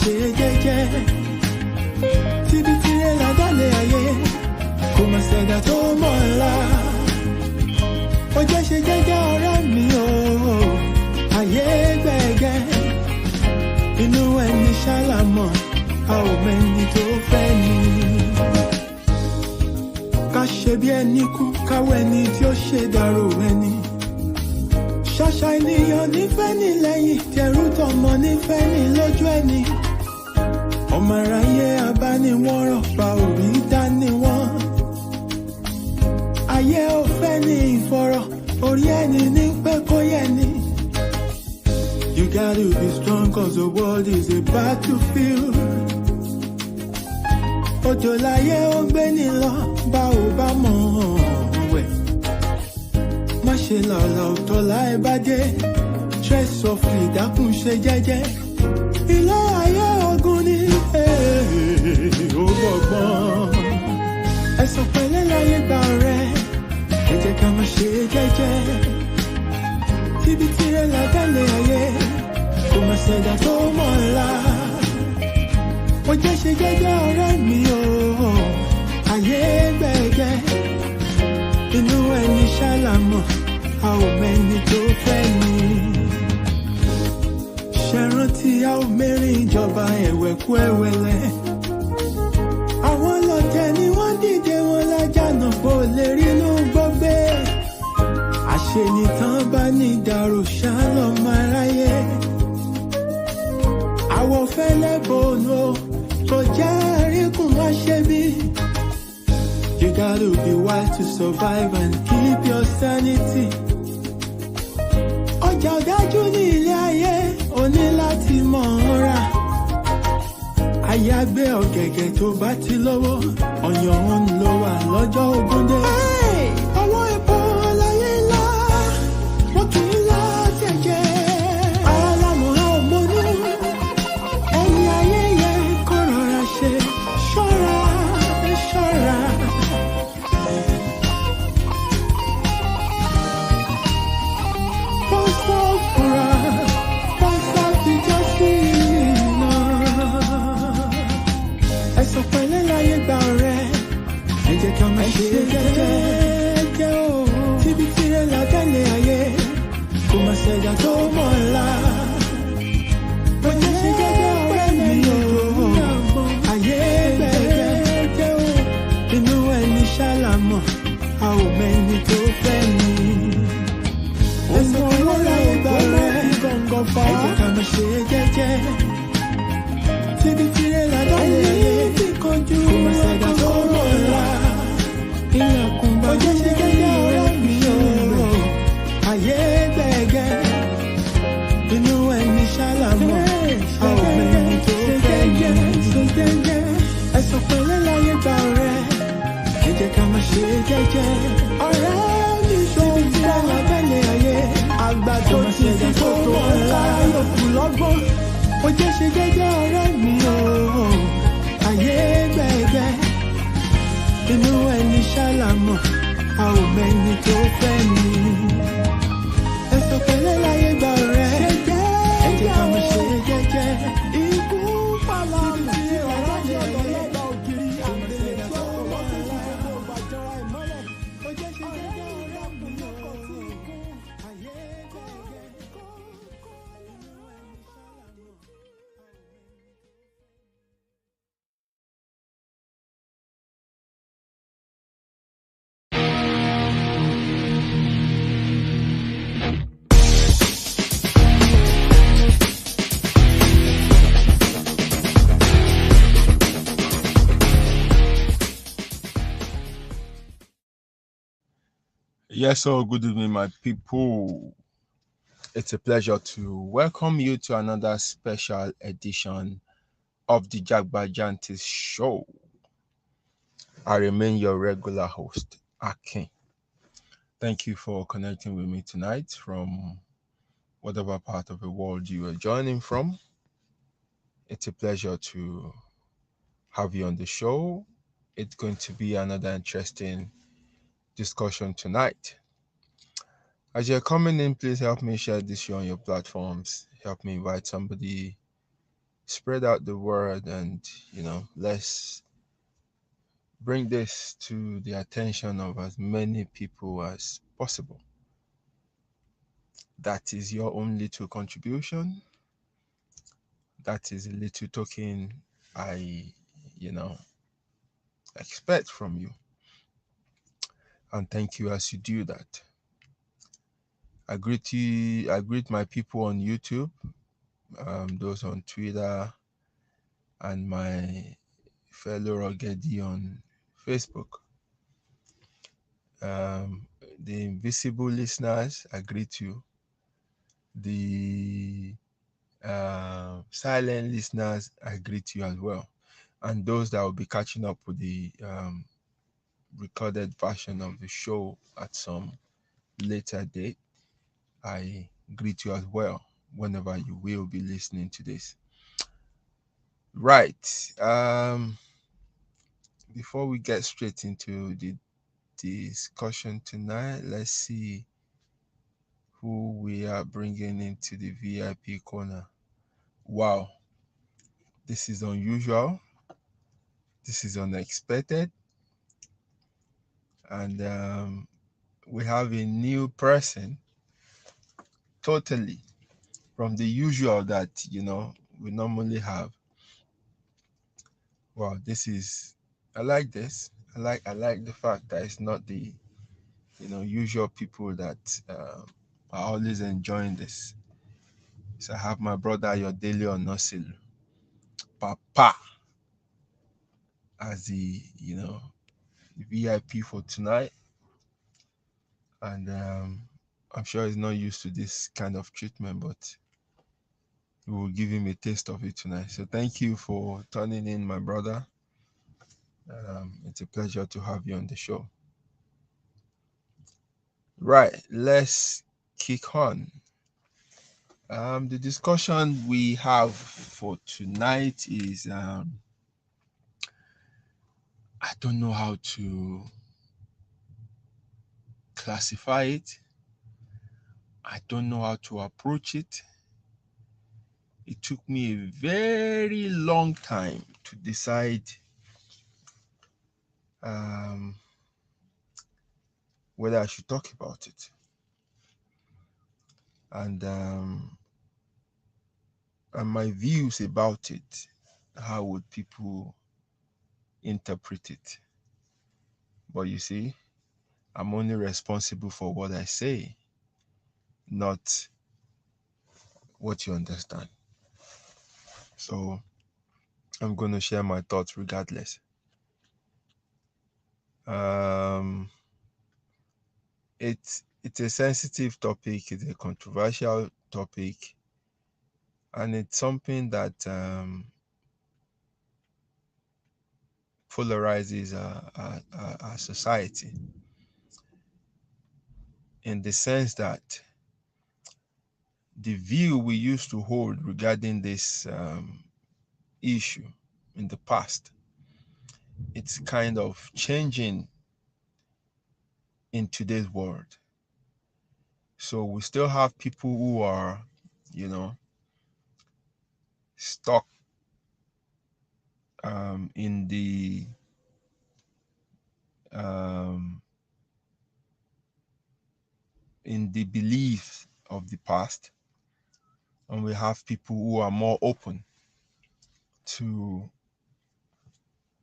ṣe jẹ́jẹ́. Síbi tí ẹ ládàlẹ̀ ayé, kò má ṣẹ̀dá tó mọ̀ ńlá. Ó jẹ́ ṣe jẹ́jẹ́ ọ̀rẹ́ mi o, ayé gbẹ̀gẹ́. Inú ẹni ṣálámọ̀, a ò mẹ́ni tó fẹ́ ni. Ká ṣe bí ẹni kú, káwọ́ ẹni tí ó ṣe dàrò ẹni. Ṣàṣà ènìyàn nífẹ̀ẹ́ ní lẹ́yìn, tẹrú tọmọ nífẹ̀ẹ́ ní lójú ẹni. Ọmọ aráyé abániwọ̀nràn pa orí dání wọn. Ayé ò fẹ́ ní ìfọ̀rọ̀, orí ẹni ní pé kó yẹ ni. You gotta be strong cause the world is a battlefield. Òjò láyé ó gbé ní lọ, bá ò bá mọ̀ wẹ̀. Má ṣe lọ́la òtọ́ láì bá dé. Tread softly, dákun ṣe jẹ́jẹ́. Ilé ayé ogun ni ó gbọ̀gbọ́n. Ẹ̀sùn pẹ̀lẹ́ láyé gbà rẹ̀, ẹ jẹ́ ká má ṣe jẹ́jẹ́. Síbi tí ẹ ládàlẹ̀ ayé, kò má ṣẹ̀dá tó mọ̀ ńlá. Ó jẹ́ ṣe jẹ́jẹ́ ọ̀rẹ́ mi o, ayé gbẹ̀gẹ́. Inú ẹni ṣálámọ̀, a ò mẹ́ni tó fẹ́ ni. Ṣé rántí a ò mẹ́rin ìjọba ẹ̀wẹ̀kú ẹ̀wẹ̀lẹ̀. Àwọn lọ́tẹ̀ ni wọ́n dìde wọn lájànà kó lè rí inú gbọ́gbé. Àṣenìtàn bá ní ìdàrú ṣálọ̀ máa ráyé. Àwọ̀ fẹ́lẹ́ bòónù kò jẹ́ àríkùn wá ṣe bí. You gotta be wise to survive and keep your sanity. Ọjà ọ̀dájú ní ilé ayé, o ní láti mọ̀ ọ́n rà. Àyàgbé ọ̀gẹ̀gẹ̀ tó bá ti lówó, ọ̀yàn òun ló wà lọ́jọ́ ogún dé. Ọwọ́ epo láyé ńlá, wọ́n kì í lá jẹ̀jẹ̀. Ara lámọ̀ á ò mọ́nú, ẹni ayé yẹ kó rọra ṣe. Ṣọ́ra, ṣọ́ra. Pọ́sọ̀ fura, pọ́sọ̀ fi jọ́ sí iná. Ẹ̀sùn pẹ̀lẹ́ láyé gbà ọ̀rẹ́, ẹ jẹ́ ká má ṣe jẹ́jẹ́ o. Síbi tí ẹ ládàlẹ̀ ayé, kò má ṣẹ̀dá tó mọ̀ ńlá. Ó jẹ́ ṣe jẹ́jẹ́ ọ̀rẹ́ mi o, ayé gbẹ̀gẹ́ o. Inú ẹni ṣálámọ̀, a ò mẹ́ni tó fẹ́ ni. Ẹ̀sùn pẹ̀lẹ́ láyé gbà ọ̀rẹ́, ẹ jẹ́ ká má ṣe jẹ́jẹ́. Síbi tí ẹ ládàlẹ̀ ayé, kò má ṣẹ̀dá tó mọ̀ ńlá. Ilẹ̀kùn bá jẹ́ ṣe jẹ́jẹ́ ọ̀rẹ́ mi o, ayé gbẹ̀gẹ́. Inú ẹni ṣálámọ̀, a ò mẹ́ni tó fẹ́ ni. Ẹ̀sùn pẹ̀lẹ́ láyé gbà ọ̀rẹ́, ẹ jẹ́ ká má ṣe jẹ́jẹ́. Ọ̀rẹ́ mi síbi tí ẹ ládàlẹ̀ ayé, àgbà tó ti fi tó mọ̀ ńlá. Yòókù lọ́gbọ́n, ó jẹ́ ṣe jẹ́jẹ́ ọ̀rẹ́ mi o, ayé gbẹ̀gẹ́. Inú ẹni ṣálámọ̀, a ò mẹ́ni tó fẹ́ ni. Ẹ̀sùn pẹ̀lẹ́ láyé gbà ọ̀rẹ́, ẹ jẹ́ ká má ṣe jẹ́jẹ́. Ikú pàlà síbi tí ọ̀rọ̀ yẹ lọ́lọ́gbà ògiri. Àgbèrè tó mọ̀ ńlá, ó bàjọ́ra ìmọ́lẹ̀. Ó jẹ́ ṣe jẹ́jẹ́ ọ̀rẹ́ mi o, ayé gbẹ̀gẹ́. Inú ẹni ṣálámọ̀, a ò mẹ́ni. Yes, so good evening, my people. It's a pleasure to welcome you to another special edition of the Jagbajantis Show. I remain your regular host, Akin. Thank you for connecting with me tonight from whatever part of the world you are joining from. It's a pleasure to have you on the show. It's going to be another interesting discussion tonight. As you're coming in, please help me share this show on your platforms. Help me invite somebody spread out the word, and let's bring this to the attention of as many people as possible. That is your own little contribution. That is a little token I, you know, expect from you. And thank you as you do that. I greet my people on YouTube, those on Twitter, and my fellow Rogedi on Facebook. The invisible listeners, I greet you. The silent listeners, I greet you as well. And those that will be catching up with the recorded version of the show at some later date, I greet you as well whenever you will be listening to this. Right. Before we get straight into the discussion tonight, let's see who we are bringing into the VIP corner. Wow, this is unusual. This is unexpected. And we have a new person totally from the usual that we normally have. Wow, I like this. I like the fact that it's not the usual people that are always enjoying this. So I have my brother Yodele Onosil Papa as the VIP for tonight, and I'm sure he's not used to this kind of treatment, but we will give him a taste of it tonight. So thank you for turning in, my brother. It's a pleasure to have you on the show. Right, let's kick on. The discussion we have for tonight is I don't know how to classify it. I don't know how to approach it. It took me a very long time to decide whether I should talk about it. And my views about it, how would people interpret it? But you see, I'm only responsible for what I say, not what you understand. So I'm going to share my thoughts regardless. It's a sensitive topic, it's a controversial topic, and it's something that polarizes our society, in the sense that the view we used to hold regarding this issue in the past, it's kind of changing in today's world. So we still have people who are, stuck in um, the belief of the past, and we have people who are more open to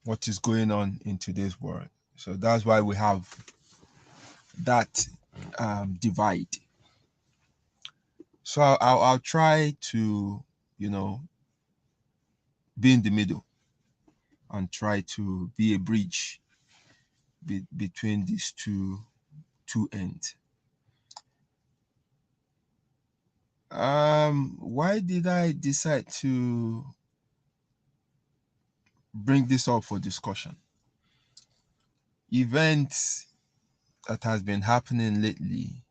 what is going on in today's world. So that's why we have that divide. So I'll try to, be in the middle and try to be a bridge between these two ends. Why did I decide to bring this up for discussion? Events that has been happening lately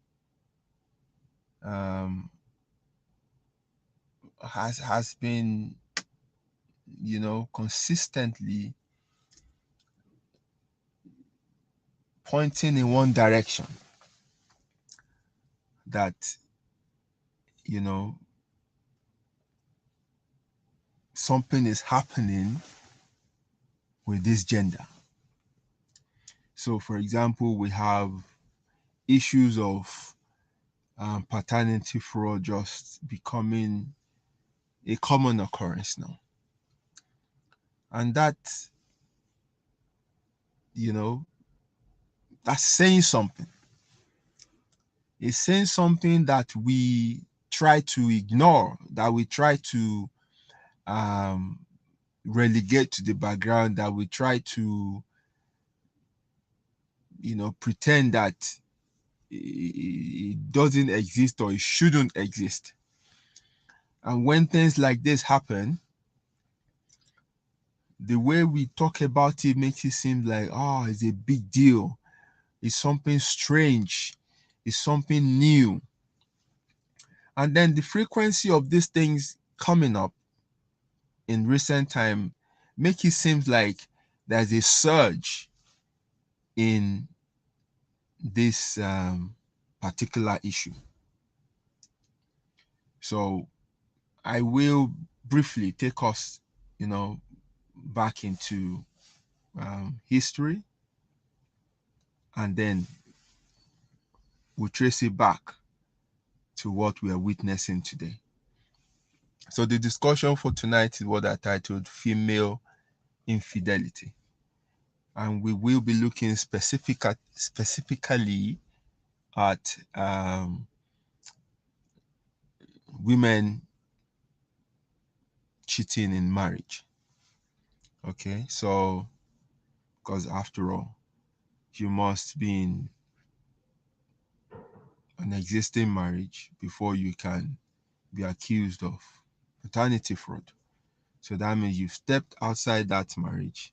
has been, consistently pointing in one direction, that something is happening with this gender. So, for example, we have issues of paternity fraud just becoming a common occurrence now. And that, you know, that's saying something. It's saying something that we try to ignore, that we try to relegate to the background, that we try to, pretend that it doesn't exist or it shouldn't exist. And when things like this happen, the way we talk about it makes it seem like, oh, it's a big deal. It's something strange. It's something new. And then the frequency of these things coming up in recent time make it seem like there's a surge in this particular issue. So I will briefly take us, back into history, and then we'll trace it back to what we are witnessing today. So the discussion for tonight is what I titled Female Infidelity. And we will be looking specifically at women cheating in marriage. Okay, so because after all, you must be in an existing marriage before you can be accused of paternity fraud. So that means you've stepped outside that marriage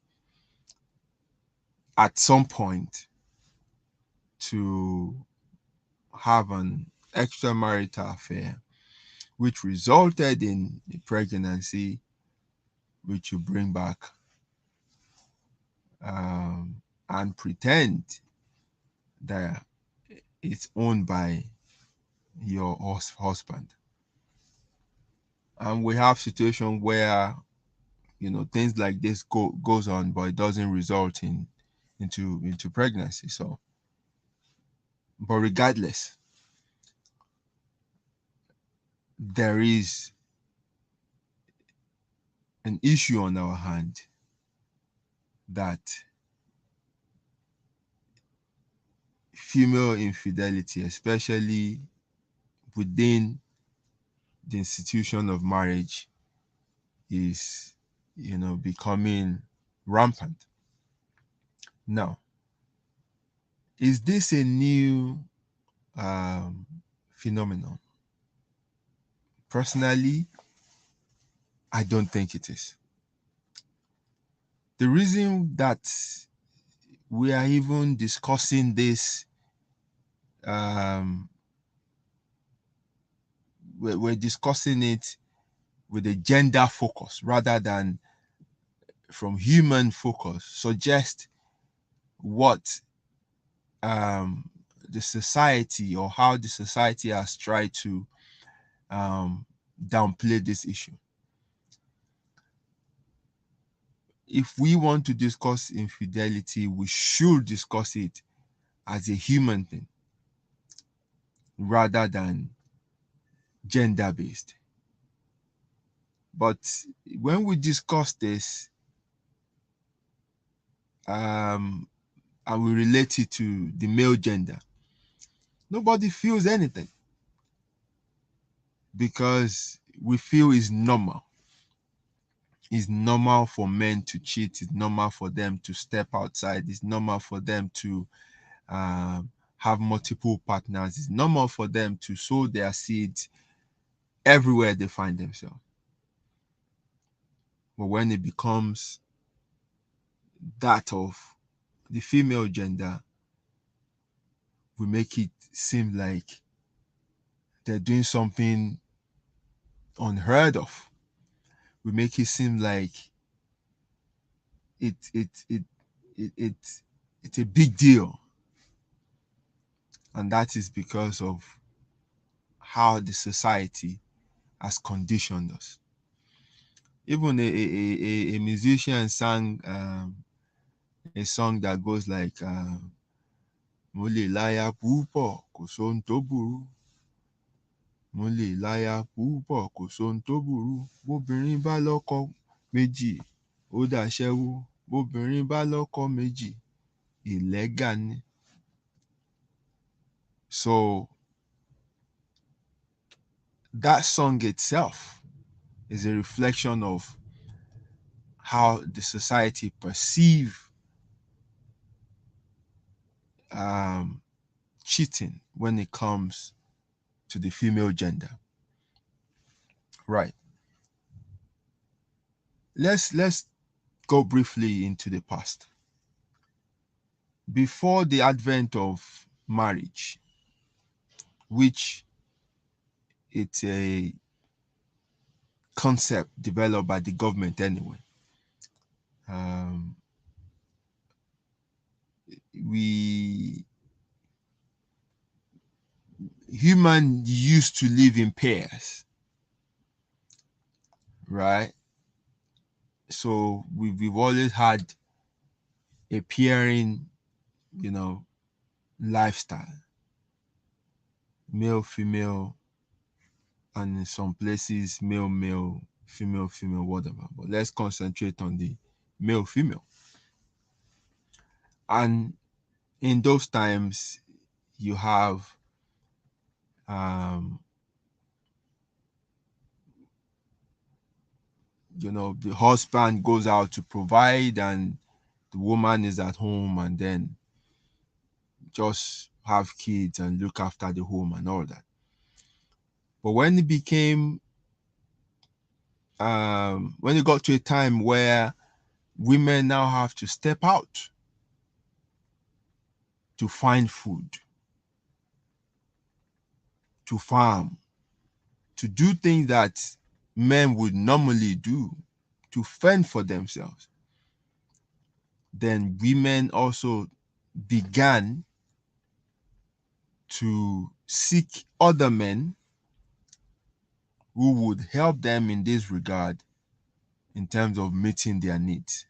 at some point to have an extramarital affair, which resulted in a pregnancy, which you bring back and pretend that it's owned by your husband. And we have situations where things like this goes on, but it doesn't result into pregnancy. So, but regardless, there is an issue on our hand that female infidelity, especially within the institution of marriage, is becoming rampant. Now, is this a new phenomenon? Personally, I don't think it is. The reason that we are even discussing this, we're discussing it with a gender focus rather than from human focus, suggests what the society, or how the society has tried to downplay this issue. If we want to discuss infidelity, we should discuss it as a human thing rather than gender-based. But when we discuss this and we relate it to the male gender, nobody feels anything because we feel it's normal. It's normal for men to cheat. It's normal for them to step outside. It's normal for them to have multiple partners. It's normal for them to sow their seeds everywhere they find themselves. But when it becomes that of the female gender, we make it seem like they're doing something unheard of. We make it seem like it's a big deal. And that is because of how the society has conditioned us. even a musician sang a song that goes like mo lè láya púpọ̀ kò sóhun tó burú, mo lè láya púpọ̀ kò sóhun tó burú, bóbìnrin bá lọ́kọ méjì ó dàṣẹ́wó, bóbìnrin bá lọ́kọ méjì ìlẹ́gà ni. So that song itself is a reflection of how the society perceive cheating when it comes to the female gender. Right. Let's go briefly into the past. Before the advent of marriage, which it's a concept developed by the government anyway, humans used to live in pairs, right? So we've always had a pairing, lifestyle, male, female, and in some places male, male, female, female, whatever. But let's concentrate on the male, female. And in those times, you have the husband goes out to provide and the woman is at home and then just have kids and look after the home and all that. But when it became when it got to a time where women now have to step out to find food, to farm, to do things that men would normally do, to fend for themselves, then women also began to seek other men who would help them in this regard in terms of meeting their needs.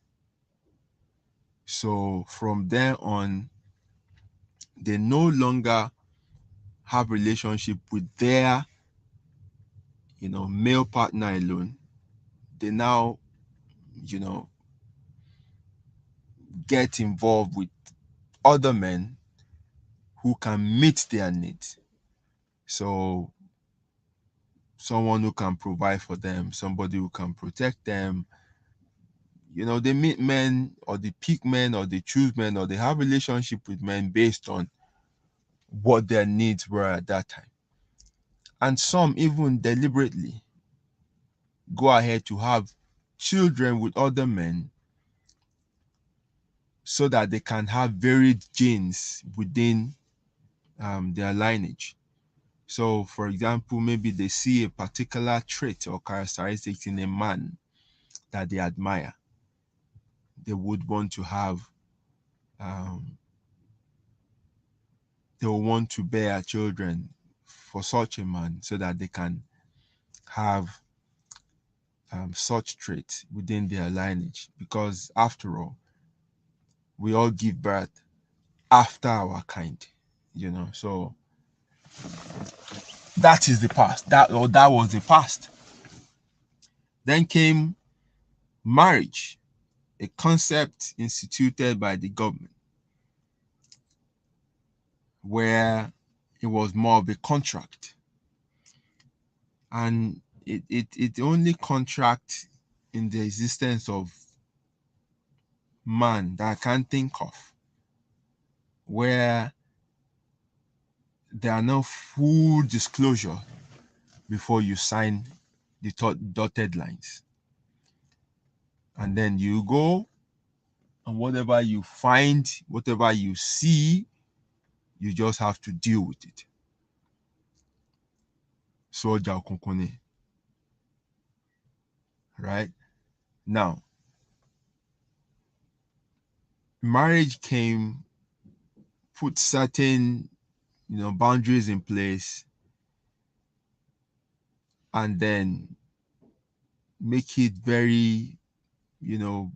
So from then on, they no longer have relationship with their male partner alone. They now get involved with other men who can meet their needs. So someone who can provide for them, somebody who can protect them. They meet men, or they pick men, or they choose men, or they have relationship with men based on what their needs were at that time. And some even deliberately go ahead to have children with other men so that they can have varied genes within their lineage. So, for example, maybe they see a particular trait or characteristics in a man that they admire. They would want to have, they will want to bear children for such a man so that they can have such traits within their lineage. Because after all, we all give birth after our kind, so that is the past. That was the past. Then came marriage, a concept instituted by the government, where it was more of a contract. And it only contract in the existence of man that I can't think of, where there are no full disclosure before you sign the dotted lines. And then you go, and whatever you find, whatever you see, you just have to deal with it. Soja Okunkune. Right? Now, marriage came, put certain, boundaries in place, and then make it very, you know,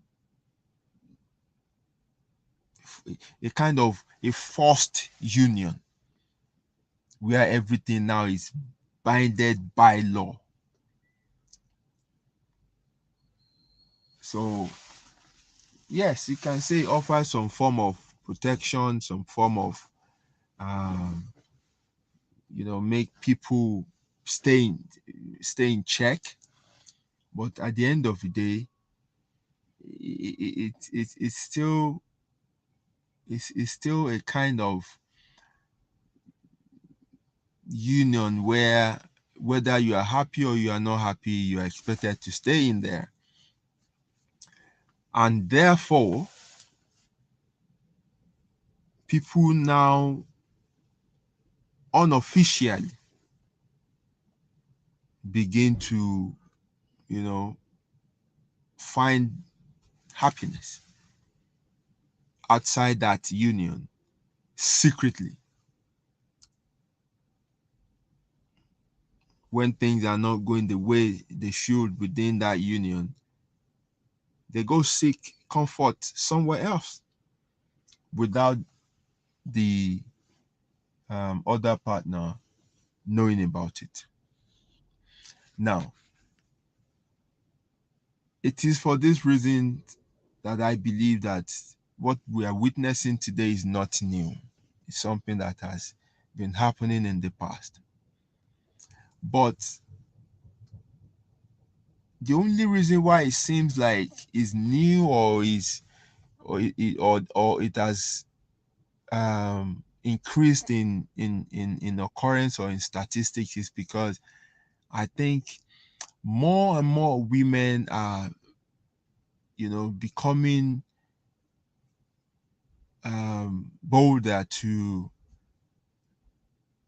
a kind of a forced union where everything now is binded by law. So yes, you can say offer some form of protection, some form of um, make people stay in check. But at the end of the day, it's still it's still a kind of union where whether you are happy or you are not happy, you are expected to stay in there. And therefore, people now unofficially begin to, find happiness outside that union secretly when things are not going the way they should within that union. They go seek comfort somewhere else without the other partner knowing about it. Now, it is for this reason that I believe that what we are witnessing today is not new. It's something that has been happening in the past. But the only reason why it seems like it's new or it has increased in occurrence or in statistics is because I think more and more women are becoming bolder to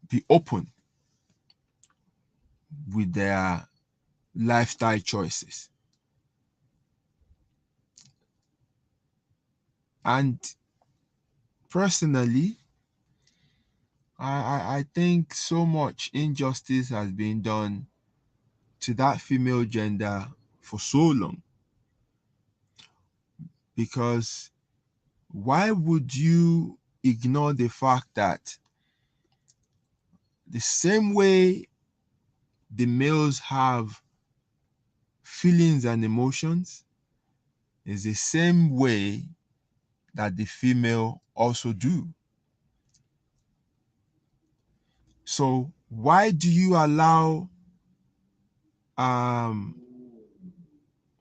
be open with their lifestyle choices. And personally, I think so much injustice has been done to that female gender for so long. Because why would you ignore the fact that the same way the males have feelings and emotions is the same way that the female also do? So why do you allow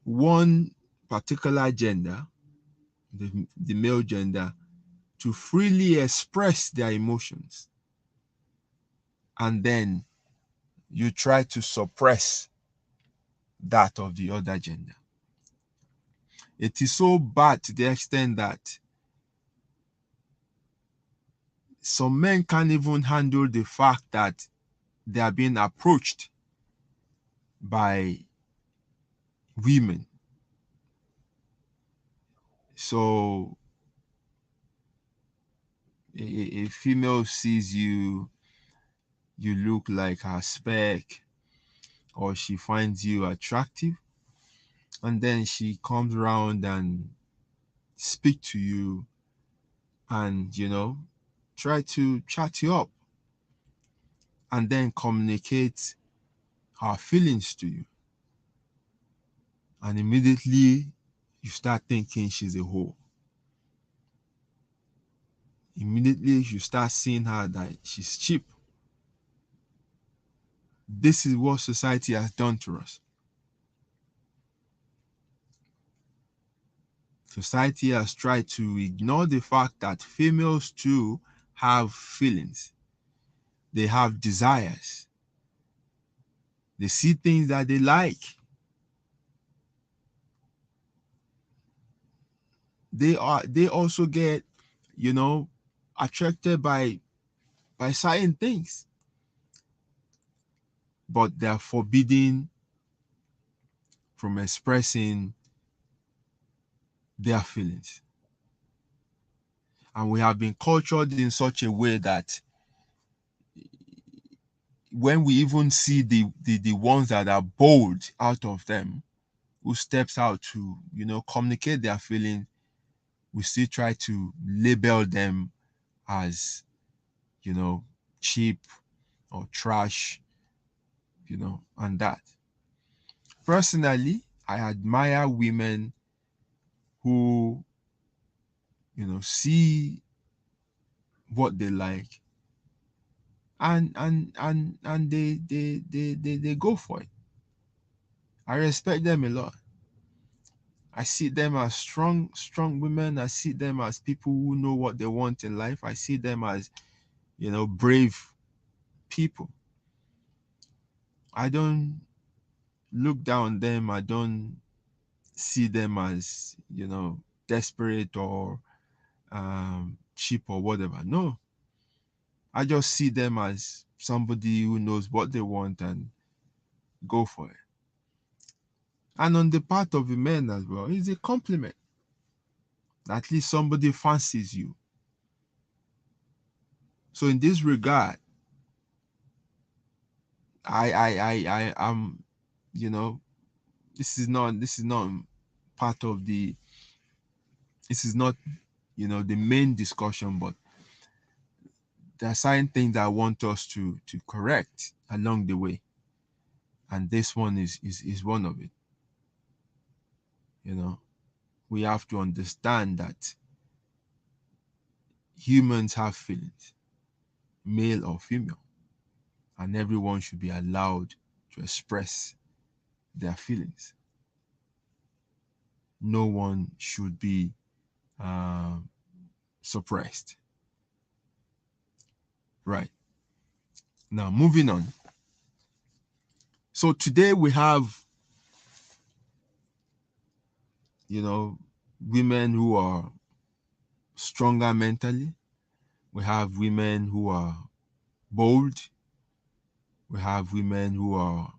one particular gender, the male gender, to freely express their emotions, and then you try to suppress that of the other gender? It is so bad to the extent that some men can't even handle the fact that they are being approached by women. So a female sees you, you look like her spec, or she finds you attractive, and then she comes around and speak to you and try to chat you up and then communicate her feelings to you, and immediately you start thinking she's a whore. Immediately you start seeing her that she's cheap. This is what society has done to us. Society has tried to ignore the fact that females too have feelings. They have desires. They see things that they like. They also get, attracted by certain things, but they are forbidden from expressing their feelings. And we have been cultured in such a way that when we even see the ones that are bold out of them, who steps out to, communicate their feelings, we still try to label them as, cheap or trash, and that. Personally, I admire women who, see what they like and they go for it. I respect them a lot. I see them as strong women. I see them as people who know what they want in life. I see them as, brave people. I don't look down on them. I don't see them as, desperate or cheap or whatever. No, I just see them as somebody who knows what they want and go for it. And on the part of the men as well, it's a compliment. At least somebody fancies you. So in this regard, I am, this is not part of the, this is not, the main discussion, but there are certain things that I want us to correct along the way. And this one is one of it. We have to understand that humans have feelings, male or female, and everyone should be allowed to express their feelings. No one should be suppressed. Right. Now, moving on. So today we have, women who are stronger mentally. We have women who are bold. We have women who are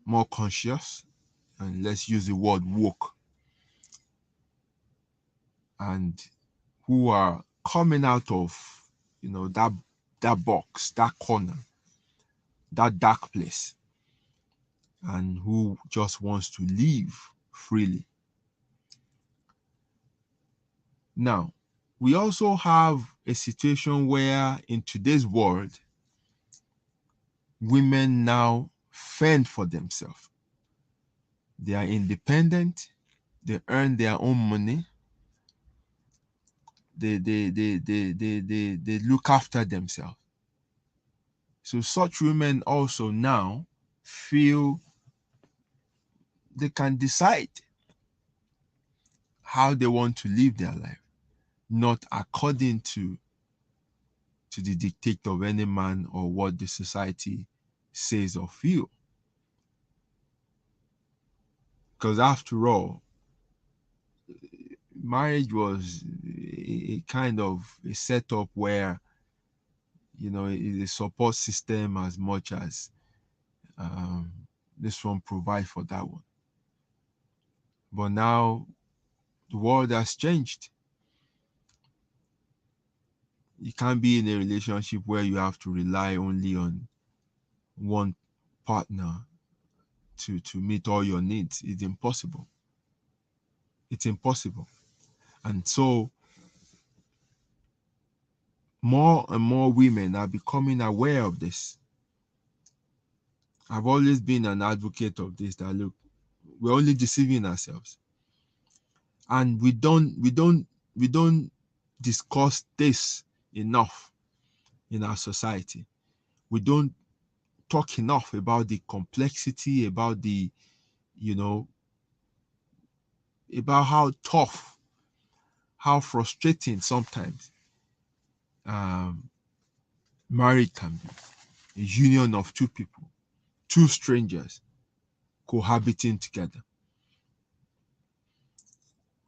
more conscious, and let's use the word woke, and who are coming out of, that box, that corner, that dark place, and who just wants to live freely. Now, we also have a situation where in today's world, women now fend for themselves. They are independent, they earn their own money, they look after themselves. So such women also now feel they can decide how they want to live their life, not according to the dictate of any man or what the society says or feel. Because after all, marriage was a kind of a setup where, it's a support system as much as this one provide for that one. But now the world has changed. You can't be in a relationship where you have to rely only on one partner to meet all your needs. It's impossible. It's impossible. And so more and more women are becoming aware of this. I've always been an advocate of this, that look, we're only deceiving ourselves. And we don't discuss this enough in our society. We don't talk enough about the complexity, about the, about how tough, how frustrating sometimes marriage can be. A union of two people, two strangers cohabiting together.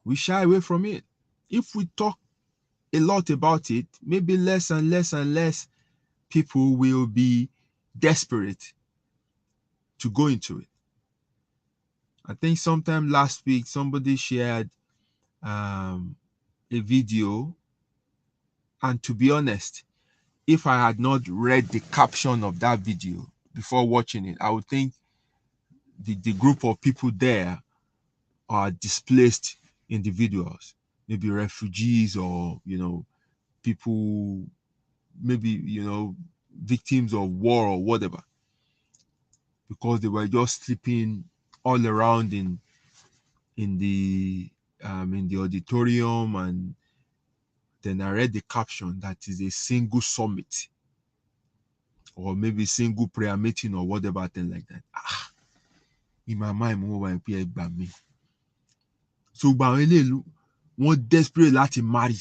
We shy away from it. If we talk a lot about it, maybe less and less and less people will be desperate to go into it. I think sometime last week somebody shared a video, and to be honest, if I had not read the caption of that video before watching it, I would think the group of people there are displaced individuals, maybe refugees or people, maybe victims of war or whatever, because they were just sleeping all around in the auditorium. And then I read the caption that is a single summit or maybe single prayer meeting or whatever thing like that. In my mind, mo wà pé ẹ gbà mí. So gba àwọn eléyìí wọ́n desperate láti marry.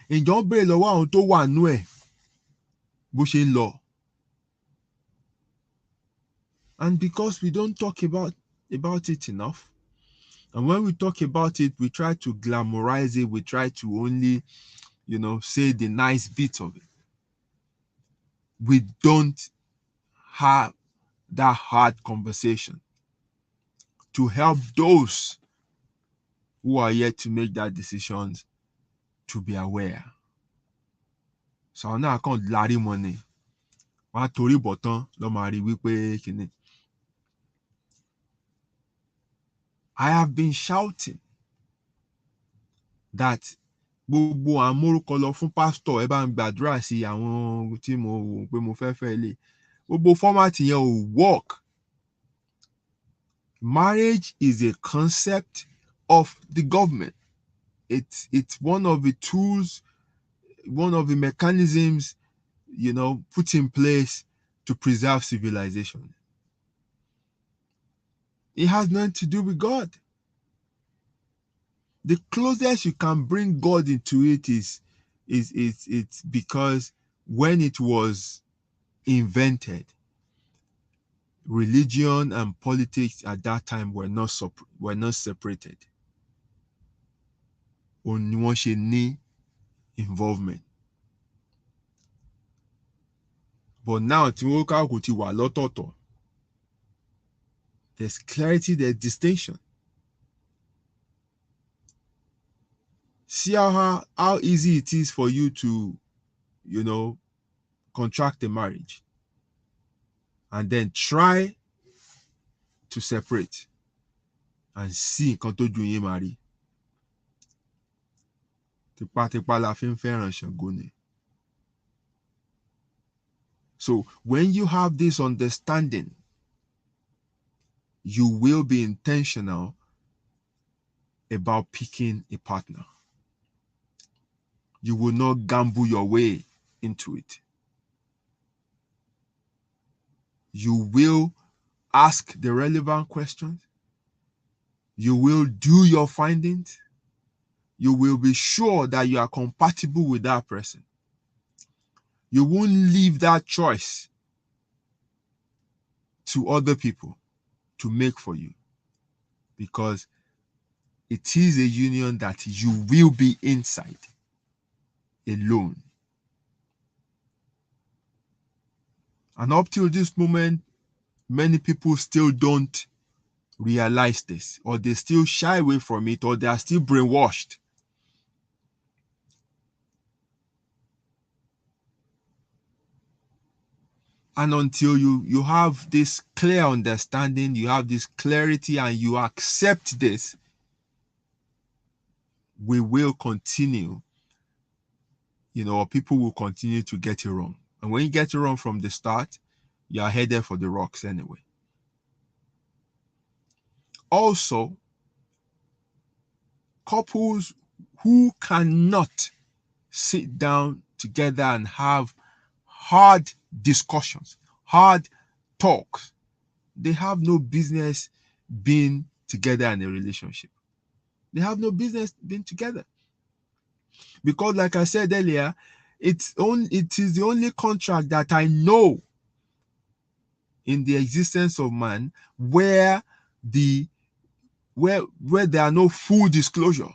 Ǹjọ́ ń béèrè lọ́wọ́ àwọn tó wà nú ẹ̀ bó ṣe ń lọ. And because we don't talk about it enough, and when we talk about it, we try to glamorize it, we try to only, say the nice bits of it. We don't have that hard conversation to help those who are yet to make that decisions to be aware. So now I can't larry money. I have been shouting that gbogbo àmórúkọ lọ fún pastor ẹ bá ń gbàdúrà sí àwọn tí mo wò pé mo fẹ́ lè. Gbogbo format yẹn ò work. Marriage is a concept of the government. It's one of the tools, one of the mechanisms, put in place to preserve civilization. It has nothing to do with God. The closest you can bring God into it is it's because when it was invented, religion and politics at that time were not separated. Only one should need involvement. But now, there's clarity, there's distinction. See how easy it is for you to, contract a marriage and then try to separate and see nǹkan tó ju yín máa rí. Tipátipá la fi ń fẹ́ràn Ṣàngó ni. So when you have this understanding, you will be intentional about picking a partner. You will not gamble your way into it. You will ask the relevant questions. You will do your findings. You will be sure that you are compatible with that person. You won't leave that choice to other people to make for you, because it is a union that you will be inside alone. And up till this moment, many people still don't realize this, or they still shy away from it, or they are still brainwashed. And until you have this clear understanding, you have this clarity, and you accept this, we will continue, people will continue to get it wrong. And when you get it wrong from the start, you are headed for the rocks anyway. Also, couples who cannot sit down together and have hard discussions, hard talks, they have no business being together in a relationship. They have no business being together. Because like I said earlier, it is the only contract that I know in the existence of man where there are no full disclosure.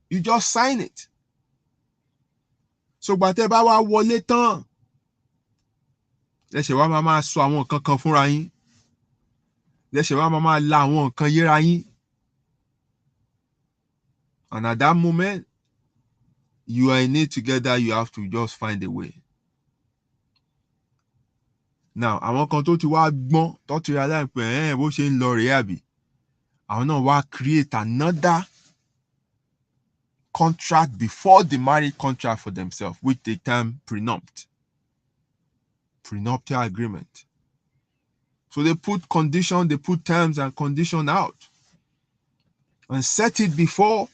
You just sign it. So gbàtẹ́ bá wá wọlé tán, lẹ́sẹ̀ wá máa sọ àwọn nǹkan kan fúnra yín. Lẹ́sẹ̀ wá máa la àwọn nǹkan yéra yín. And at that moment, you are in it together, you have to just find a way. Now, àwọn kan tó ti wá gbọ́n tó ti realize pé bó ṣe ń lọ rèé àbí, àwọn náà wá create another contract before the marriage contract for themselves, which they term prenuptial agreement. So they put condition, they put terms and condition out and set it before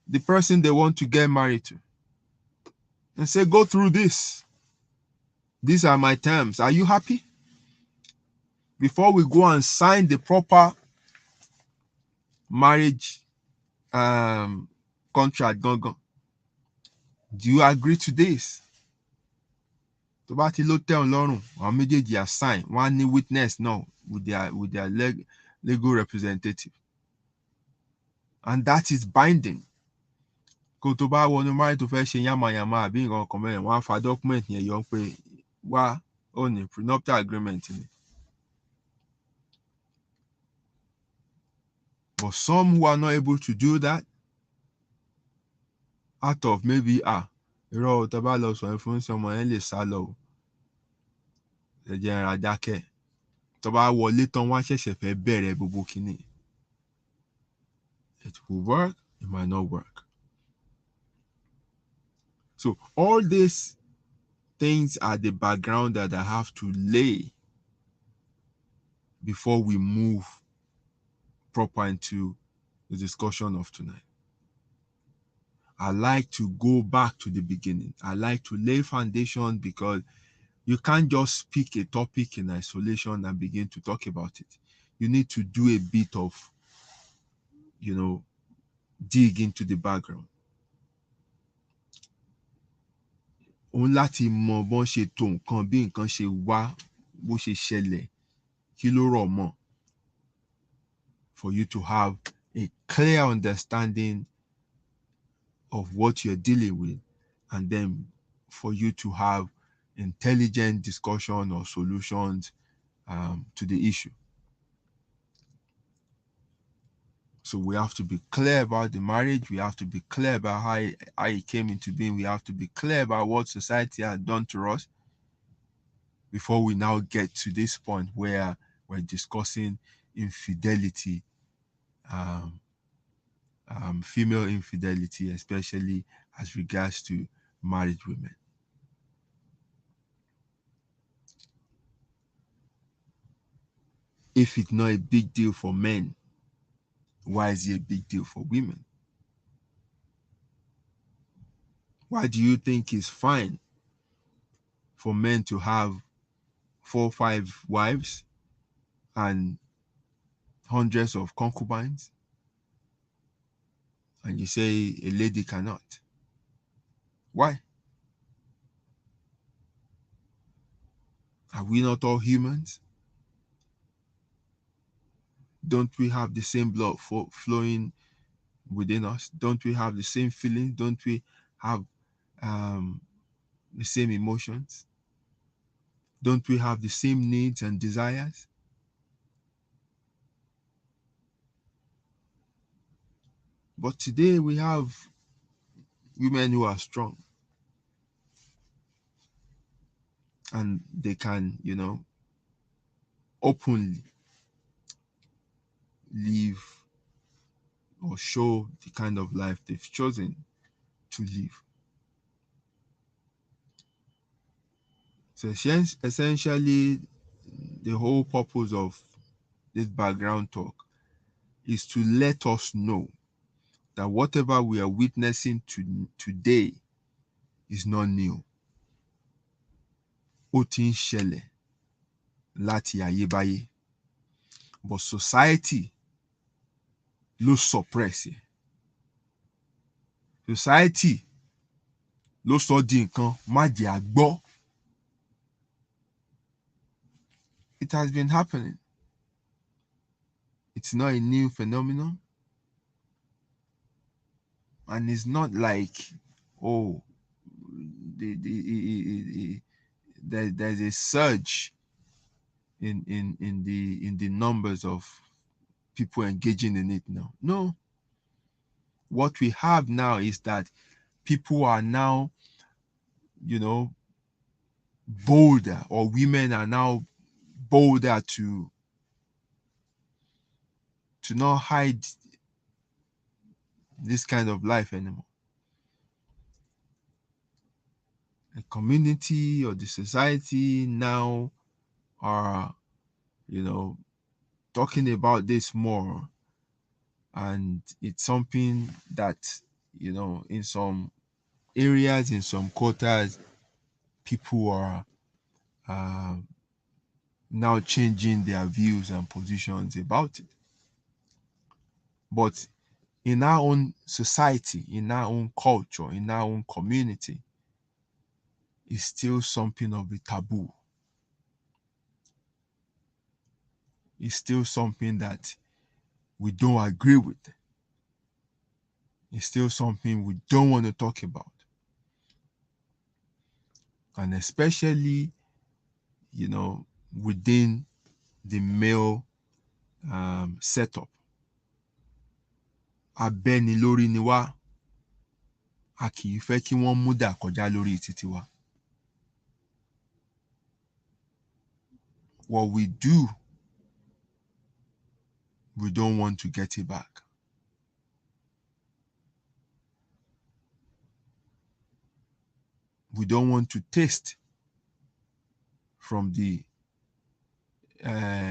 the person they want to get married to. And say, go through this. These are my terms. Are you happy? Before we go and sign the proper marriage contract, do you agree to this? Tó bá ti ló tẹ́ wọn lọ́rùn, àwọn méjèèjì are sign. Wọ́n á ní witness now with their legal representative. And that is binding. Kó tó bá wọnú marriage tó fẹ́ ṣe yàmàyàmà àbí nǹkan kan mẹ́rin, wọ́n á fa document yẹn yọ pé wá ó ní prenuptial agreement ni. But some who are not able to do that, out of maybe irọ́ tó bá lọ sọ fún ọmọ yẹn lè sá lọ o, ẹ jẹ́ ara dákẹ́. Tó bá wọlé tán wọ́n á ṣẹ̀ṣẹ̀ fẹ́ bẹ̀rẹ̀ gbogbo kínní. It will work, it might not work. So all these things are the background that I have to lay before we move proper into the discussion of tonight. I like to go back to the beginning. I like to lay foundation because you can't just pick a topic in isolation and begin to talk about it. You need to do a bit of, dig into the background. Òun láti mọ bọ́n ṣe tó nǹkan, bí nǹkan ṣe wá, bó ṣe ṣẹlẹ̀, kí ló rọ̀ mọ́. For you to have a clear understanding of what you're dealing with, and then for you to have intelligent discussion or solutions to the issue. So we have to be clear about the marriage. We have to be clear about how it came into being. We have to be clear about what society has done to us before we now get to this point where we're discussing infidelity, female infidelity, especially as regards to married women. If it's not a big deal for men, why is it a big deal for women? Why do you think it's fine for men to have 4 or 5 wives and hundreds of concubines, and you say a lady cannot? Why? Are we not all humans? Don't we have the same blood flowing within us? Don't we have the same feelings? Don't we have the same emotions? Don't we have the same needs and desires? But today we have women who are strong, and they can, openly live or show the kind of life they've chosen to live. So essentially, the whole purpose of this background talk is to let us know that whatever we are witnessing today is not new. Ó ti ń ṣẹlẹ̀ láti ayébáyé. But society ló suppress it. Society ló sọ di nǹkan má jẹ́ àgbọ́. It has been happening. It's not a new phenomenon. And it's not like, there's a surge in the numbers of people engaging in it now. No. What we have now is that people are now, bolder, or women are now bolder to not hide this kind of life anymore. The community or the society now are, talking about this more, and it's something that, in some areas, in some quarters, people are now changing their views and positions about it. But in our own society, in our own culture, in our own community, it's still something of a taboo. It's still something that we don't agree with. It's still something we don't want to talk about. And especially, within the male setup. Abẹ́ni lórí ni wá, a kì í fẹ́ kí wọ́n múdà kọjá lórí títí wa. What we do, we don't want to get it back. We don't want to taste from the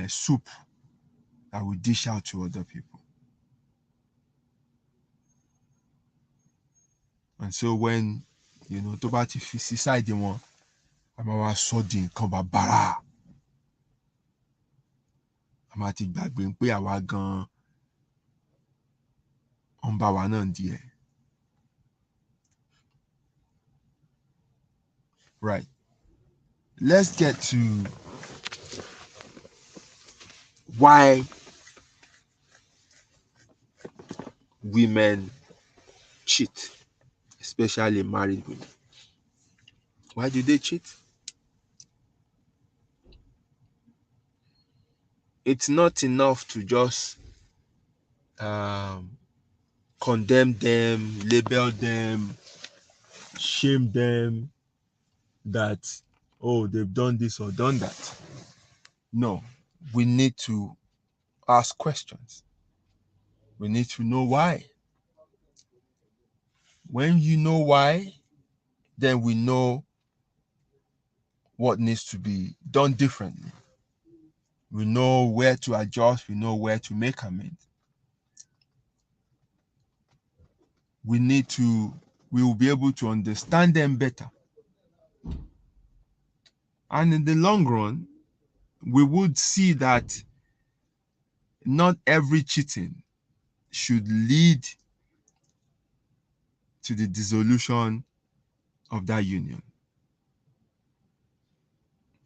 soup that we dish out to other people. And so when, tó bá ti fi sí side wọn, a máa wá sọ di nǹkan bàbàrà. A máa ti gbàgbé pé àwa gan-an ń bá wa náà díẹ̀. Right. Let's get to why women cheat, especially married women. Why do they cheat? It's not enough to just condemn them, label them, shame them that, oh, they've done this or done that. No, we need to ask questions. We need to know why. When you know why, then we know what needs to be done differently. We know where to adjust. We know where to make amends. We will be able to understand them better. And in the long run, we would see that not every cheating should lead to the dissolution of that union,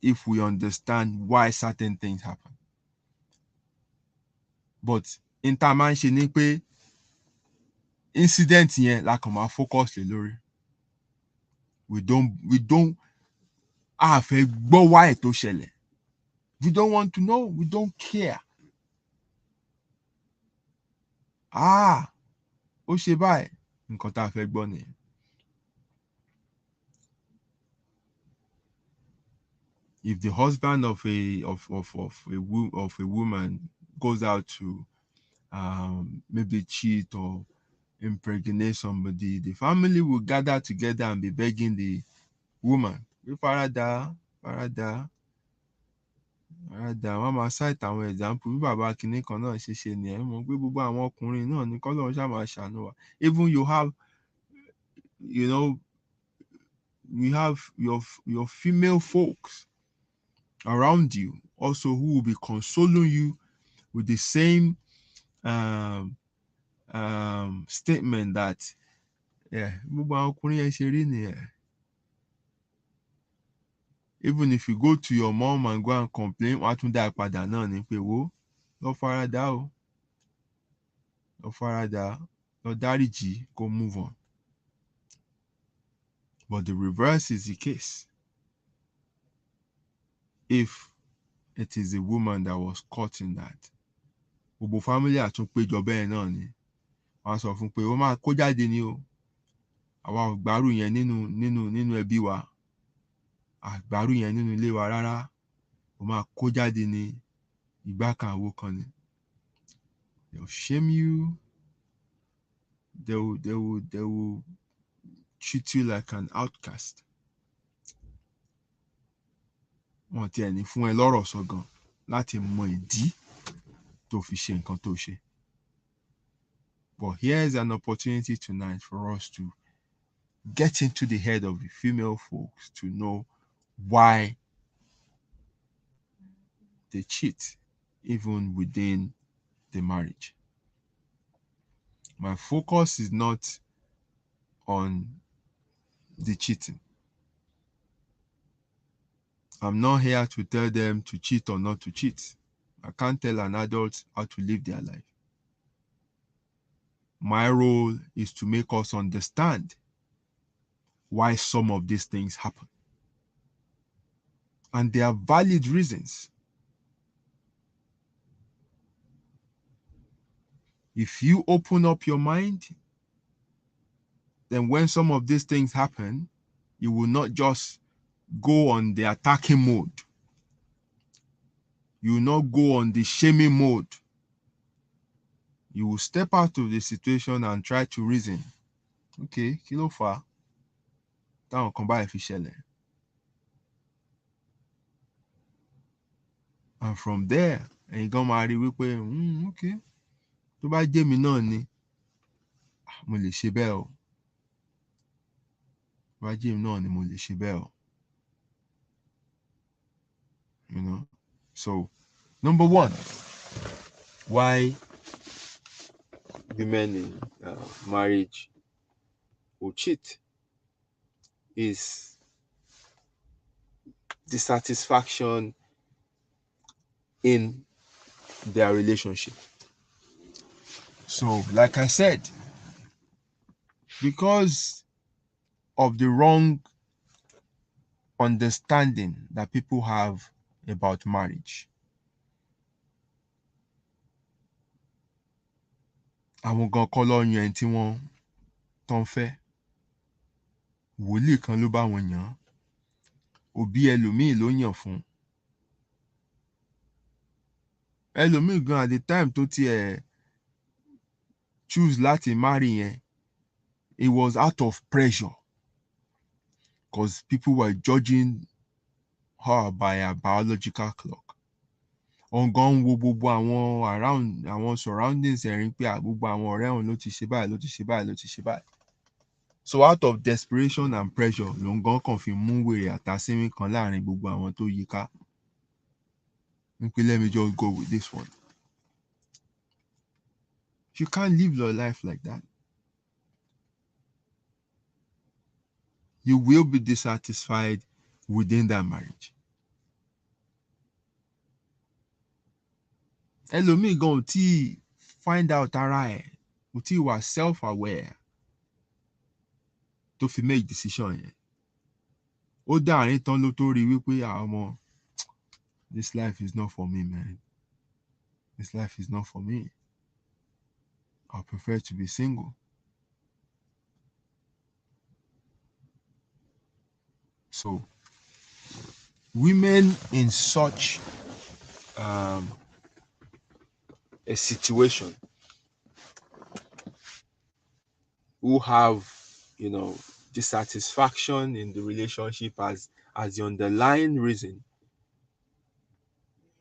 if we understand why certain things happen. But in time ṣe ni pé incident yẹn la kàn máa focus lé lórí. We don't a fẹ́ gbọ́ why tó ṣẹlẹ̀. We don't want to know. We don't care. Ó ṣe báyìí, nǹkan tá a fẹ́ gbọ́ nìyẹn. If the husband of a woman goes out to maybe cheat or impregnate somebody, the family will gather together and be begging the woman. Farada. Wọ́n máa cite àwọn example bí bàbá kìíní kan náà ṣe nìyẹn. Mo gbé gbogbo àwọn ọkùnrin náà ní kọ́lọ́run ṣáà máa ṣàánú wa. Even you have your female folks around you also who will be consoling you with the same statement that gbogbo àwọn ọkùnrin yẹn ṣe rí nìyẹn. Even if you go to your mom and go and complain, wọ́n á tún dá padà náà ní pé wo lọ farada o, lọ dáríjì, go move on. But the reverse is the case. If it is a woman that was caught in that, gbogbo family àtúnpéjọ bẹ́ẹ̀ náà ni wọ́n á sọ fún pé ó máa kó jáde ni o, àwa ò gbárù yẹn nínú ẹbí wa, àgbárù yẹn nínú ilé wa rárá, ó máa kó jáde ní ìgbà kan àwo kan ni. They'll shame you. They will treat you like an outcast. Wọ́n tiẹ̀ ní fún ẹ lọ́rọ̀ sọ gan láti mọ ìdí tó fi ṣe nǹkan tó ṣe. But here's an opportunity tonight for us to get into the head of the female folks to know why they cheat, even within the marriage. My focus is not on the cheating. I'm not here to tell them to cheat or not to cheat. I can't tell an adult how to live their life. My role is to make us understand why some of these things happen. And there are valid reasons. If you open up your mind, then when some of these things happen, you will not just go on the attacking mode. You will not go on the shaming mode. You will step out of the situation and try to reason. Okay, kí ló fà á táwọn kan báyìí fi ṣẹlẹ̀? And from there, ẹ̀yin gan máa rí wípé okay, tó bá jẹ́ mi náà ni, mo lè ṣe bẹ́ẹ̀ o. Tó bá jẹ́ mi náà ni mo lè ṣe bẹ́ẹ̀ o. You know? So, number one, why women in marriage will cheat is dissatisfaction in their relationship. So, like I said, because of the wrong understanding that people have about marriage, àwọn gan kọ́ ló yan ẹni tí wọ́n tán fẹ́. Wòlíì kan ló bá wọn yàn án. Òbí ẹlòmíì ló yàn fún. Ẹlòmíì gan at the time tó tiẹ̀ choose láti marry yẹn, it was out of pressure because people were judging her by her biological clock. Ọ̀gán ń wo gbogbo àwọn around àwọn surroundings ẹ̀rín pé gbogbo àwọn ọ̀rẹ́ òun ló ti ṣe báyìí, ló ti ṣe báyìí, ló ti ṣe báyìí. So out of desperation and pressure, lòun gan kàn fi mú wèrè àtàsínwín kan láàrin gbogbo àwọn tó yí ká. Wípé let me just go with this one. You can't live your life like that. You will be dissatisfied within that marriage. Ẹlòmíì gan ò tí find out ara ẹ̀, ò tí wà self-aware tó fi make decision yẹn. Ó dáàrin tán ló tó rí wípé ọmọ, this life is not for me, man. This life is not for me. I prefer to be single. So, women in such a situation who have, dissatisfaction in the relationship as the underlying reason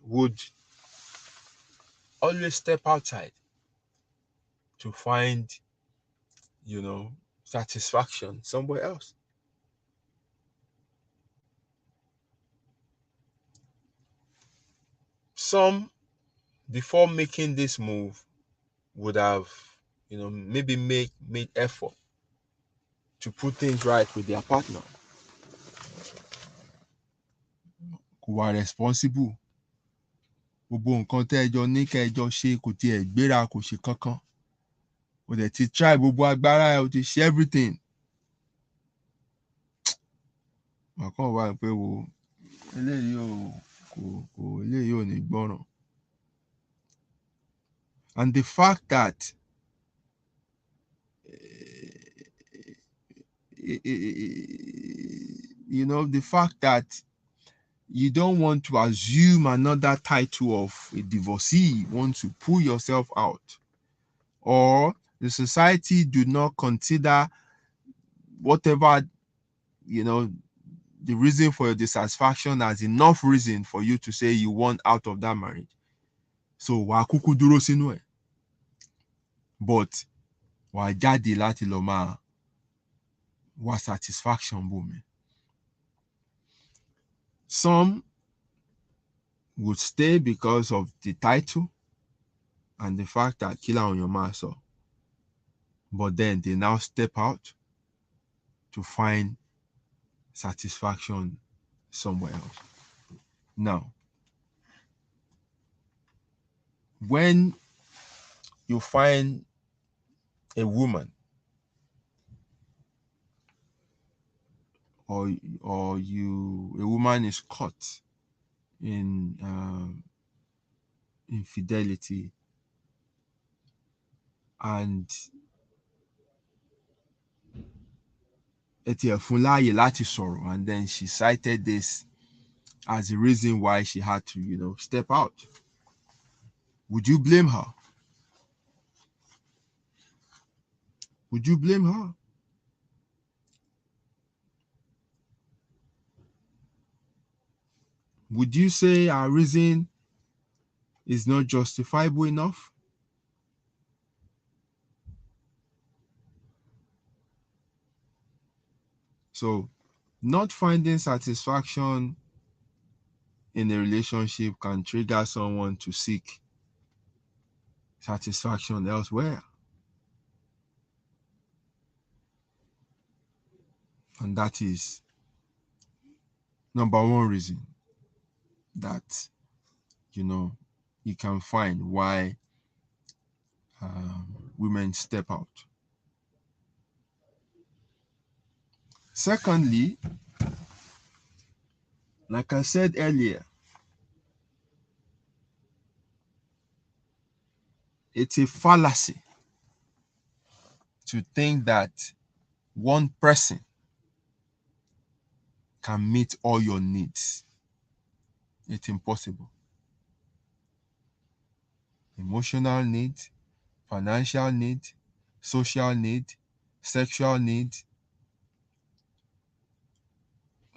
would always step outside to find, satisfaction somewhere else. Some, before making this move, would have, maybe made effort to put things right with their partner. Kò wà responsible. Gbogbo nǹkan tẹ́ ẹ jọ ní kẹ́ ẹ jọ ṣe kò tiẹ̀ gbéra, kò ṣe kankan. O dẹ̀ ti try gbogbo agbára ẹ, o ti ṣe everything. Màá kàn wá pé wo eléyìí ò ní gbọ́ràn. And the fact that the fact that you don't want to assume another title of a divorcee, you want to pull yourself out, or the society do not consider whatever, the reason for your dissatisfaction as enough reason for you to say you want out of that marriage. So wàá kúkú dúró sínú ẹ̀, but wàá jáde láti lọ máa wá satisfaction bòmí. Some would stay because of the title and the fact that kí làwọn èèyàn máa sọ, but then they now step out to find satisfaction somewhere else. Now, when you find a woman or a woman is caught in infidelity, and and then she cited this as the reason why she had to step out, would you blame her? Would you blame her? Would you say our reason is not justifiable enough? So, not finding satisfaction in a relationship can trigger someone to seek satisfaction elsewhere. And that is number one reason that, you can find why women step out. Secondly, like I said earlier, it's a fallacy to think that one person can meet all your needs. It's impossible. Emotional need, financial need, social need, sexual need.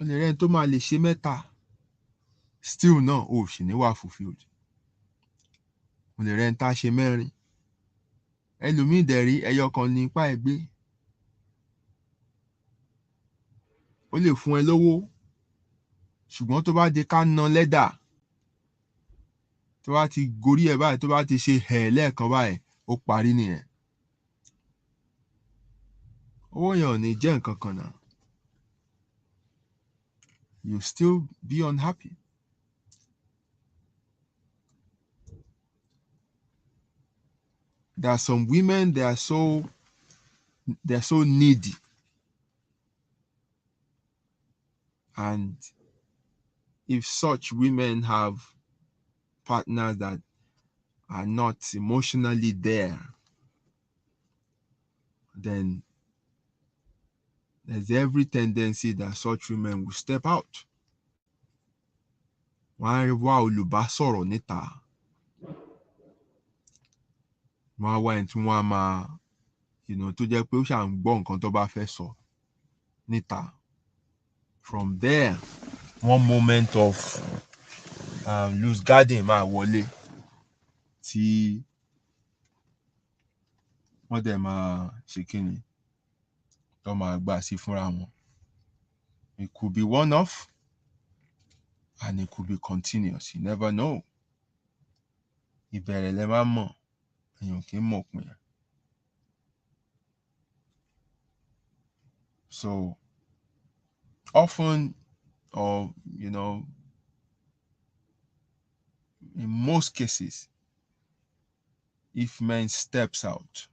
O lè rẹ́ni tó máa lè ṣe mẹ́ta, still náà o sì ní wà fulfilled. O lè rẹ́ni tá a ṣe mẹ́rin, ẹlòmíì dẹ̀rí ẹyọ kan ní ipá ẹ̀ gbé. Ó lè fún ẹ lówó, ṣùgbọ́n tó bá di ká ná lẹ́dà, tó bá ti gorí ẹ̀ báyìí, tó bá ti ṣe lẹ́ẹ̀kan báyìí, ó parí nìyẹn. Owó yẹn ò ní jẹ́ nǹkan kan náà. You still be unhappy. There are some women, they're so needy. And if such women have partners that are not emotionally there, then there's every tendency that such women will step out. Wọ́n á wá olùbásọ̀rọ̀ níta. Wọ́n á wá ẹni tí wọ́n á máa, tó jẹ́ pé ó ṣà ń gbọ́ nǹkan tó bá fẹ́ sọ níta. From there, one moment of loose guarding máa wọlé tí wọ́n dẹ̀ máa ṣe kíni tó máa gbà sí fúnra wọn. It could be one-off and it could be continuous. You never know. Ìbẹ̀rẹ̀ lẹ máa mọ̀, èèyàn kì í mọ̀ pin. So often, or in most cases, if men steps out,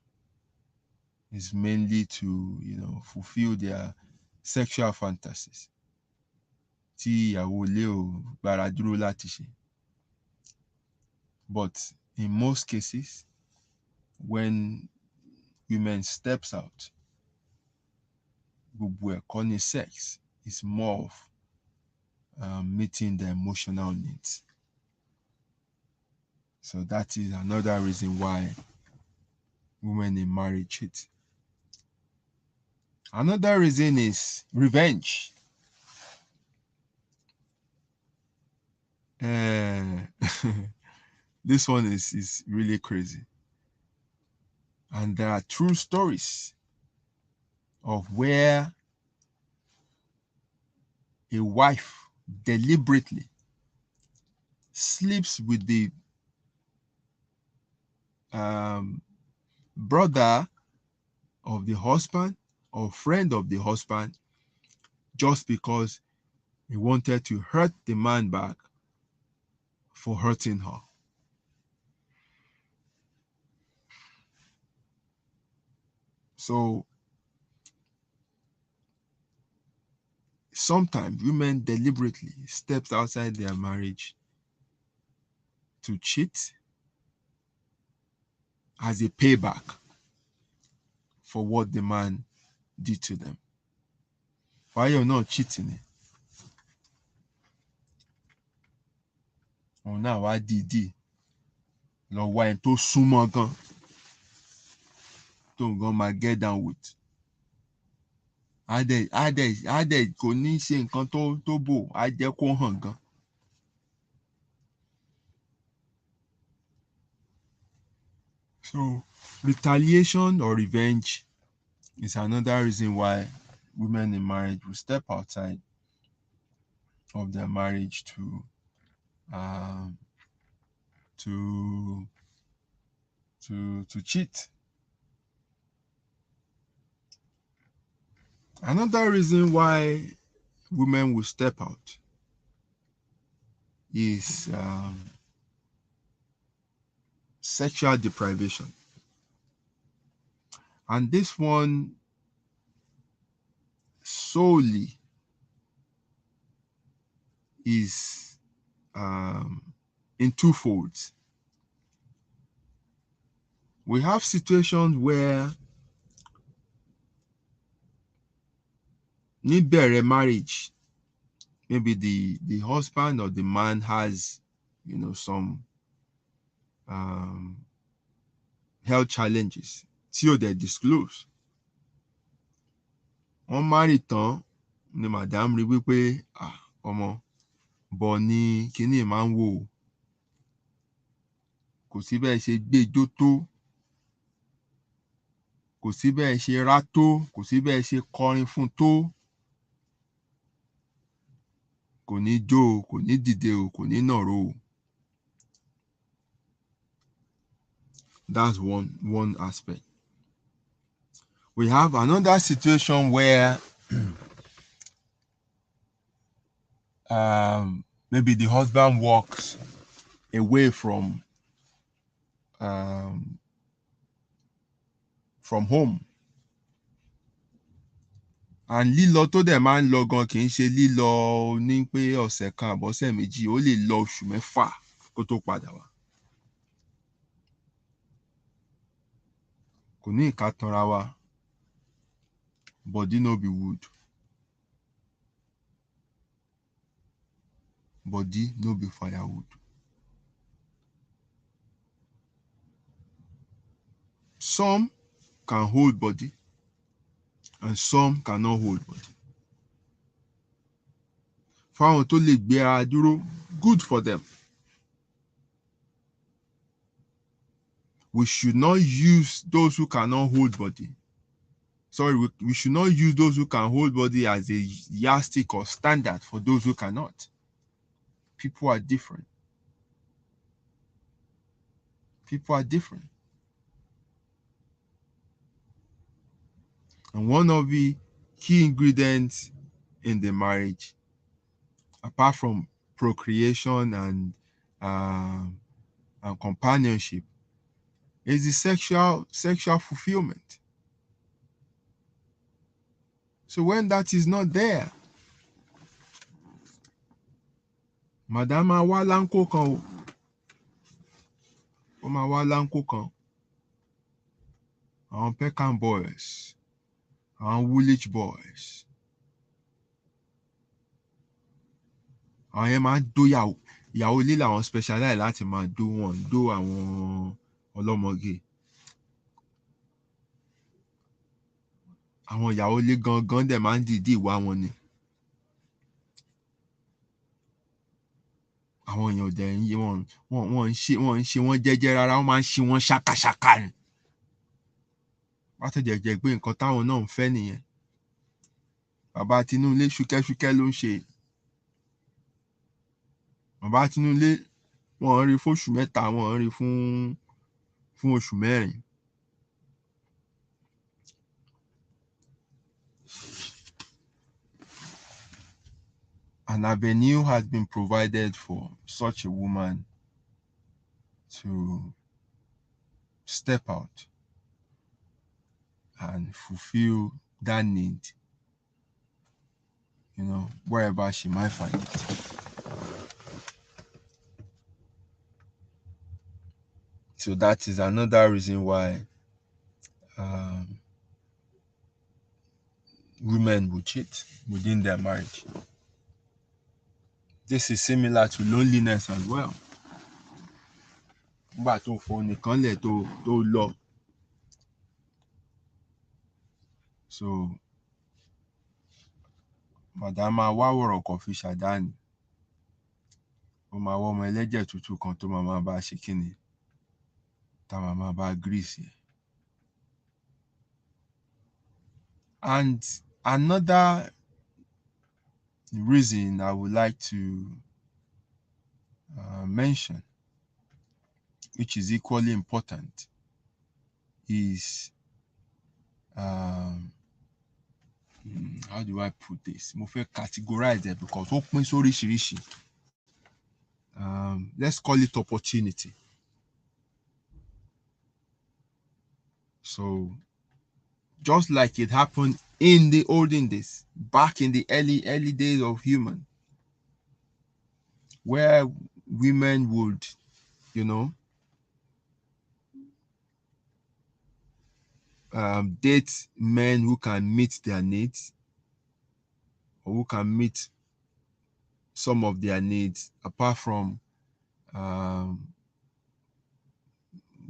is mainly to fulfill their sexual fantasies tí ìyàwó ilé ò gbára dúró láti ṣe. But in most cases, when women steps out, gbogbo ẹ̀ kọ́ ni sex, is more of meeting the emotional needs. So that is another reason why women in marriage cheat. Another reason is revenge. This one is really crazy. And there are true stories of where a wife deliberately sleeps with the brother of the husband or friend of the husband just because he wanted to hurt the man back for hurting her. So sometimes women deliberately steps outside their marriage to cheat as a payback for what the man did to them. Why you're not cheating? Oh, now why did lọ wá ẹni tó súnmọ́ gan tó gan máa get down with. Á dẹ̀ kò ní ṣe nǹkan tó bò, á jẹ́ kó hàn gan. So retaliation or revenge is another reason why women in marriage will step outside of their marriage to cheat. Another reason why women will step out is sexual deprivation. And this one solely is in two folds. We have situations where níbẹ̀rẹ̀ marriage, maybe the husband or the man has, some health challenges tí ò dẹ̀ disclose. Wọ́n marry tán ni madam rí wípé ọmọ bọ̀ ni kíní máa ń wò, kò sí bẹ́ẹ̀ ṣe gbẹ́jọ́ tó, kò sí bẹ́ẹ̀ ṣe rá tó, kò sí bẹ́ẹ̀ ṣe kọrin fún tó, kò ní jó o, kò ní dìde o, kò ní nàró o. That's one aspect. We have another situation where maybe the husband walks away from home, and lílọ tó dẹ̀ máa ń lọ gan kì í ṣe lílọ ní pé ọ̀sẹ̀ kan àbọ̀sẹ̀ méjì, ó lè lọ oṣù mẹ́fà kó tó padà wá. Kò ní ìka tanra wa, body no be wood. Body no be firewood. Some can hold body and some cannot hold body. Fáwọn tó lè gbé ara dúró, good for them. We should not use those who cannot hold body. We should not use those who can hold body as a yardstick or standard for those who cannot. People are different. People are different. And one of the key ingredients in the marriage, apart from procreation and companionship, is the sexual fulfillment. So when that is not there, madam máa wá láńkó kan o, ó máa wá láńkó kan. Àwọn Peckham boys, àwọn Woolwich boys, àwọn yẹn máa ń dó ìyàwó ilé làwọn specialize láti máa dó wọn dó àwọn ọlọ́mọge. Àwọn ìyàwó ilé gangan dẹ̀ máa ń dìídì wá wọn ni. Àwọn èèyàn dẹ̀ ń yé wọ́n ń ṣe wọ́n jẹ́jẹ́ rárá, wọ́n máa ń ṣe wọ́n ṣákaṣáka ni. Wá tẹ̀jẹ̀ jẹ́ pé nǹkan táwọn náà ń fẹ́ nìyẹn. Bàbá Tinúlé ṣúkẹ́ṣúkẹ́ ló ń ṣe. Bàbá Tinúlé wọ́n rí fóṣù mẹ́ta, wọ́n rí fún oṣù mẹ́rin. An avenue has been provided for such a woman to step out and fulfill that need, wherever she might find it. So that is another reason why women will cheat within their marriage. This is similar to loneliness as well. Nígbà tó fò nìkan lẹ̀ tó lọ. So màdá máa wá wọ̀rọ̀ kan fi ṣàdá ni. Ó máa wọ́ ọmọ ẹlẹ́jẹ̀ tútù kan tó máa bá ṣe kíni, tá máa bá grease. And another reason I would like to mention, which is equally important, is how do I put this? Mo fẹ́ categorize it because ó pín sóríṣiríṣi. Let's call it opportunity. So just like it happened in the olden days, back in the early days of human, where women would, date men who can meet their needs, or who can meet some of their needs apart from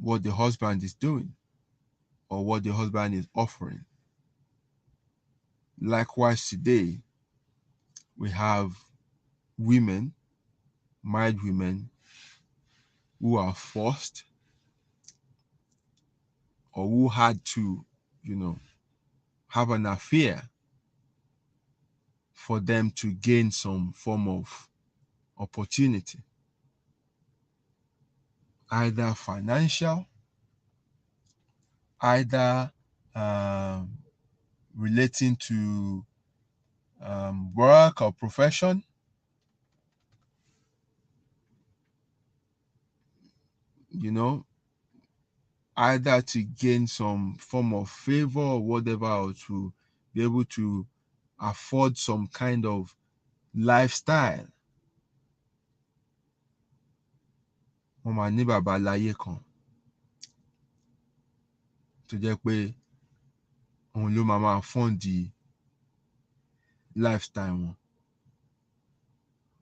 what the husband is doing or what the husband is offering. Likewise, today we have women, married women, who are forced or who had to, have an affair for them to gain some form of opportunity, either financial, either relating to work or profession, either to gain some form of favor or whatever, or to be able to afford some kind of lifestyle. Wọ́n máa ní bàbá láyé kan tó jẹ́ pé òun ló máa fọ́ǹdì lifestyle wọn.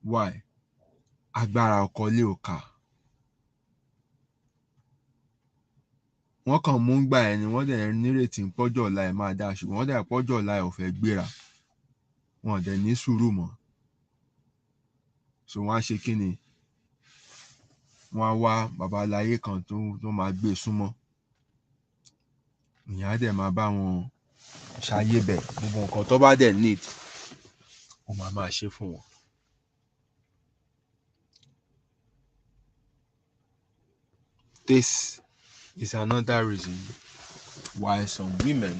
Why? Agbára ọkọ lé ò ká. Wọ́n kàn mú gbà ẹ̀ ni wọ́n dẹ̀ nírètí pọ́jọ́ ọ̀la ẹ̀ máa dá, ṣùgbọ́n wọ́n dẹ̀ pọ́jọ́ ọ̀la ẹ̀ ò fẹ́ gbéra. Wọ́n dẹ̀ ní sùúrù mọ́. So wọ́n á ṣe kí ni? Wọ́n á wá babaláyé kan tó máa gbé súnmọ́. Ìyẹn á dẹ̀ máa bá wọn ṣayé bẹ̀. Gbogbo nǹkan tó bá dẹ̀ need, ó máa ṣe fún wọn. This is another reason why some women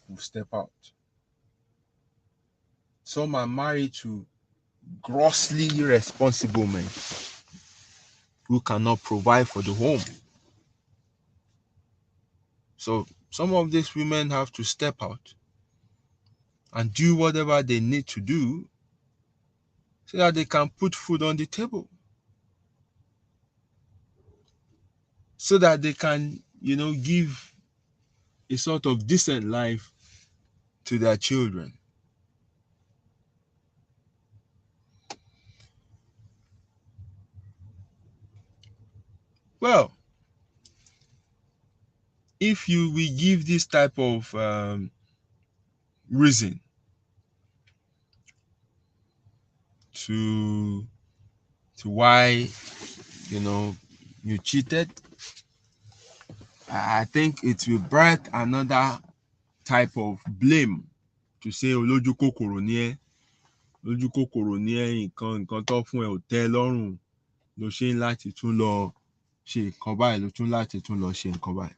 will step out. Some are married to grossly irresponsible men who cannot provide for the home. So some of these women have to step out and do whatever they need to do so that they can put food on the table, so that they can, give a sort of decent life to their children. Well, if we give this type of reason to why you cheated, I think it will birth another type of blame to say olójú kòkòrò ni ẹ́, lójú kòkòrò ni ẹ́, nǹkan tó fún ẹ ò tẹ́ lọ́rùn, ló ṣe ń láti tún lọ ṣe nǹkan báyìí, ló tún láti tún lọ ṣe nǹkan báyìí.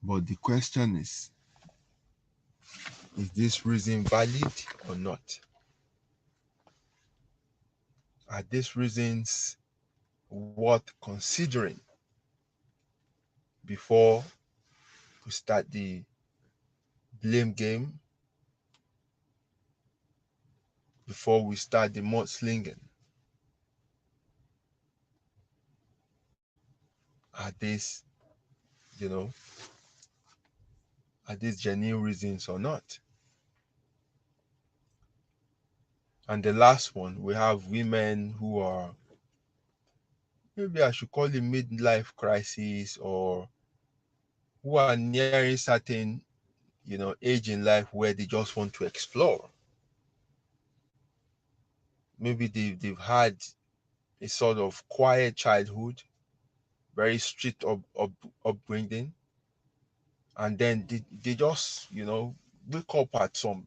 But the question is this reason valid or not? Are these reasons worth considering before we start the blame game, before we start the mudslinging? Are these genuine reasons or not? And the last one, we have women who are, maybe I should call it midlife crisis, or who are nearing certain age in life where they just want to explore. Maybe they've had a sort of quiet childhood, very strict upbringing, and then they just wake up at some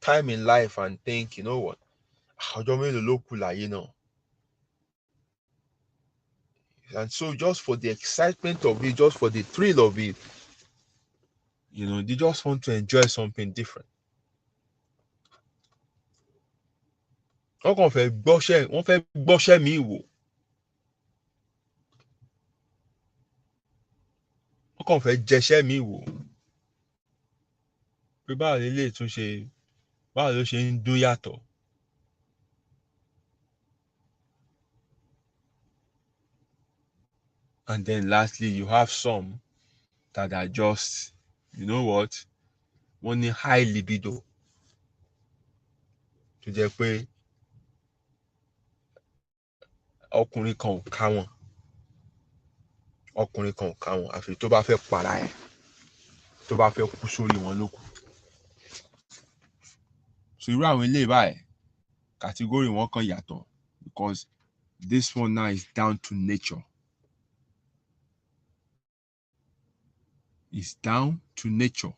time in life and think, you know what, and so just for the excitement of it, just for the thrill of it, they just want to enjoy something different. Wọ́n kàn fẹ́ gbọ́ṣẹ́ mi wò. Wọ́n kàn fẹ́ jẹṣẹ́ mi wò. Pé báwo ló ṣe ń dún yàtọ̀. And then lastly, you have some that are just, you know what, wọ́n ní high libido. Tó jẹ́ pé ọkùnrin kan ò ká wọn. Ọkùnrin kan ò ká wọn àfi tó bá fẹ́ para ẹ̀, tó bá fẹ́ kú sórí wọn ló kù. So irú àwọn eléyìí báyìí, category wọn kan yàtọ̀, because this one now is down to nature. It's down to nature.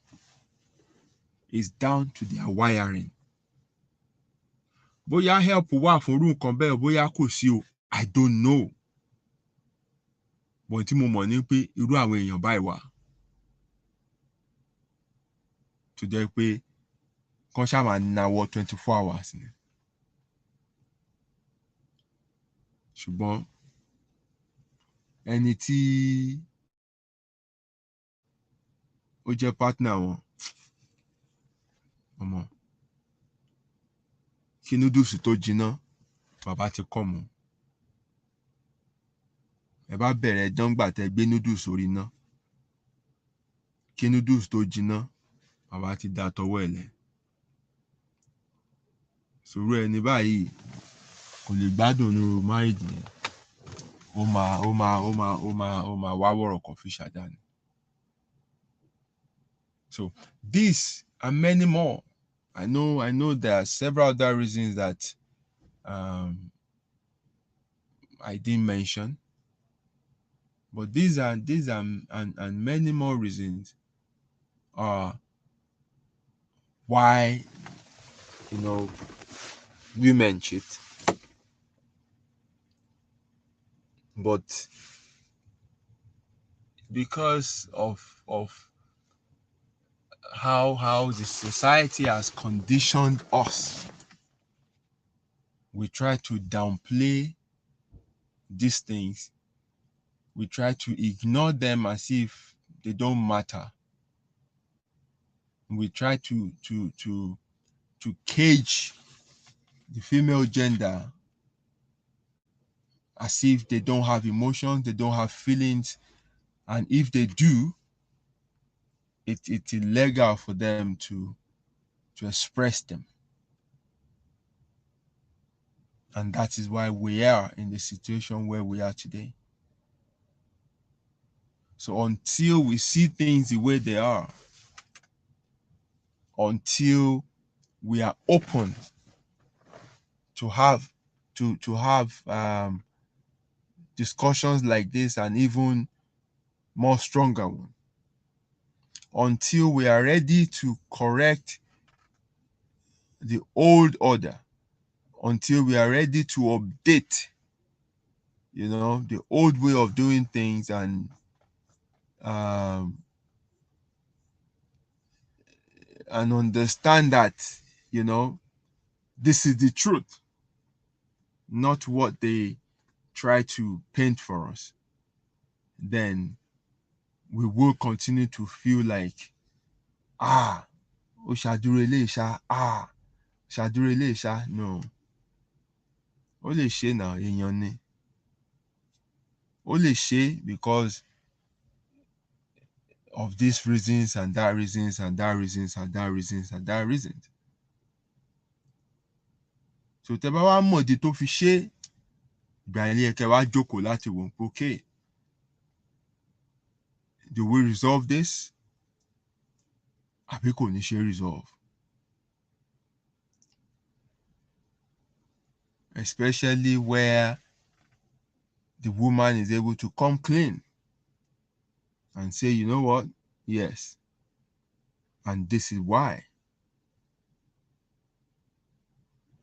It's down to their wiring. Bóyá help wà fún irú nǹkan bẹ́ẹ̀, bóyá kò sí o, I don't know. But tí mo mọ̀ ní pé irú àwọn èèyàn báyìí wà. Tó jẹ́ pé kán ṣáà máa nawọ́ 24 hours ni. Ṣùgbọ́n ẹni tí ó jẹ́ partner wọn, ọmọ, kí noodles tó jiná, bàbá ti kọ́ mọ́. Ẹ bá bẹ̀rẹ̀ ẹjọ́ ńgbà tẹ́ gbé noodles sórí iná. Kí noodles tó jiná, bàbá ti da tọwọ́ ẹ̀ lẹ̀. Sòrò ẹni báyìí kò lè gbádùn nínú marriage yẹn. Ó máa wá wọ̀rọ̀ kan fi ṣàdá ni. So this and many more. I know there are several other reasons that I didn't mention, but these and many more reasons are why women cheat. But because of how the society has conditioned us, we try to downplay these things. We try to ignore them as if they don't matter. We try to cage the female gender as if they don't have emotions, they don't have feelings, and if they do, it's illegal for them to express them. And that is why we are in the situation where we are today. So until we see things the way they are, until we are open to have discussions like this and even more stronger one, until we are ready to correct the old order, until we are ready to update, the old way of doing things um, and understand that, this is the truth, not what they try to paint for us, then we will continue to feel like, ó ṣàdúró eléyìí ṣá, ṣàdúró eléyìí ṣá. No. Ó lè ṣe náà, èèyàn ni. Ó lè ṣe because of these reasons and that reasons and that reasons and that reasons and that reasons. So tẹ́ bá wá mọ̀ ìdí tó fi ṣe, ìgbà yẹn kẹ́ wá jókòó láti wò pé okay, do we resolve this? Àbí kò ní ṣe resolve? Especially where the woman is able to come clean and say, you know what? Yes. And this is why.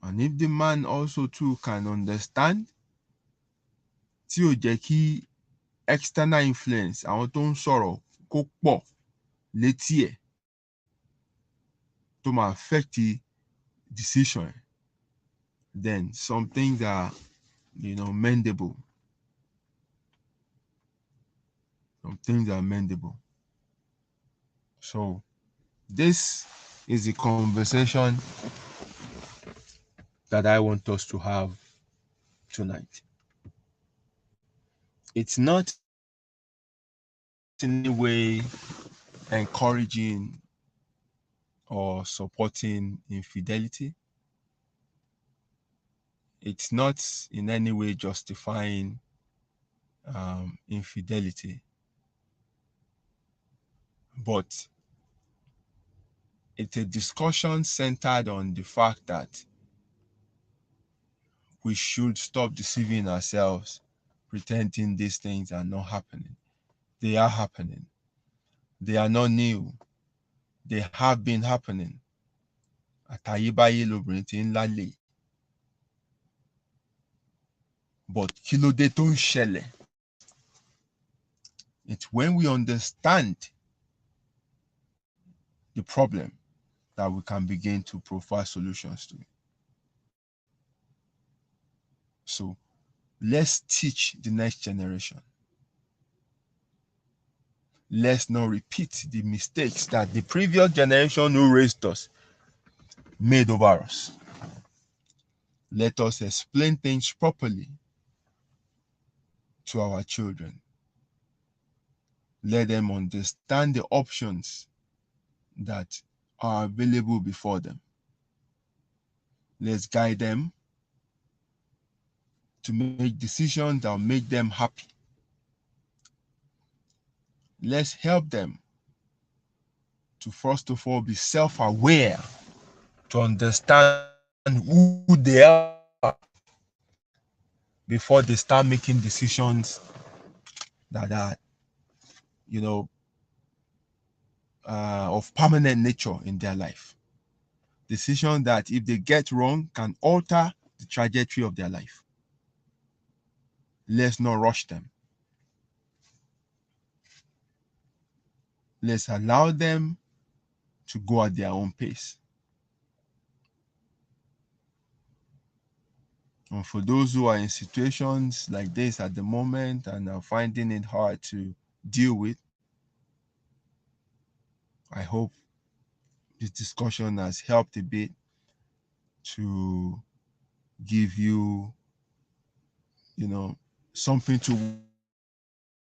And if the man also too can understand, tí ò jẹ́ kí external influence, àwọn tó ń sọ̀rọ̀ kó pọ̀ létí ẹ̀, tó máa affect the decision, then some things are, mendable. Some things are mendable. So this is the conversation that I want us to have tonight. It's not in any way encouraging or supporting infidelity. It's not in any way justifying infidelity. But it's a discussion centered on the fact that we should stop deceiving ourselves, pretending these things are not happening. They are happening. They are not new. They have been happening. Àtayébáyé lobìnrin tí ń lálè. But kí ló dé tó ń ṣẹlẹ̀? It's when we understand the problem that we can begin to provide solutions to it. So let's teach the next generation. Let's not repeat the mistakes that the previous generation who raised us made over us. Let us explain things properly to our children. Let them understand the options that are available before them. Let's guide them to make decisions that will make them happy. Let's help them to first of all be self-aware, to understand who they are before they start making decisions that are, of permanent nature in their life. Decisions that, if they get wrong, can alter the trajectory of their life. Let's not rush them. Let's allow them to go at their own pace. And for those who are in situations like this at the moment and are finding it hard to deal with, I hope this discussion has helped a bit to give you, something to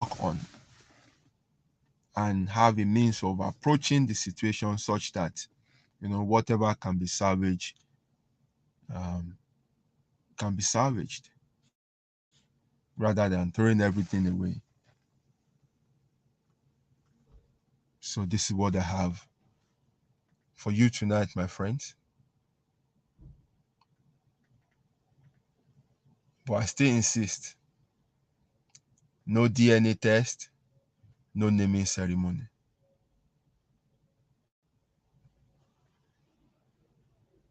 work on and have a means of approaching the situation such that, whatever can be salvaged can be salvaged rather than throwing everything away. So this is what I have for you tonight, my friends. But I still insist, no DNA test, no naming ceremony.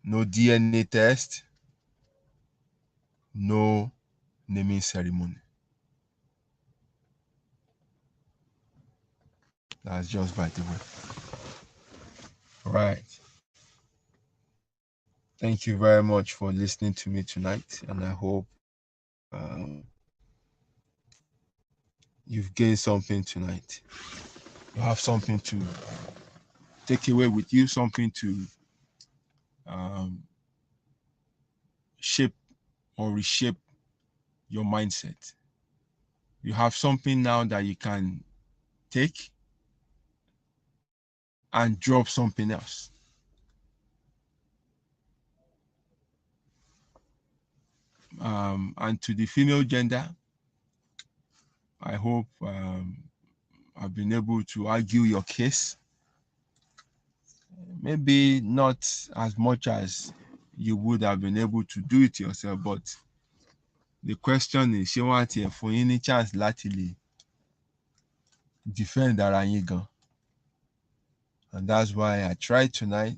No DNA test, no naming ceremony. That's just by the way. All right. Thank you very much for listening to me tonight, and I hope you've gained something tonight. You have something to take away with you, something to shape or reshape your mindset. You have something now that you can take and drop something else. And to the female gender, I hope I've been able to argue your case. Maybe not as much as you would have been able to do it yourself, but the question is, ṣé wọ́n á tiẹ̀ fún yín ní chance láti lè defend ara yín gan? And that's why I tried tonight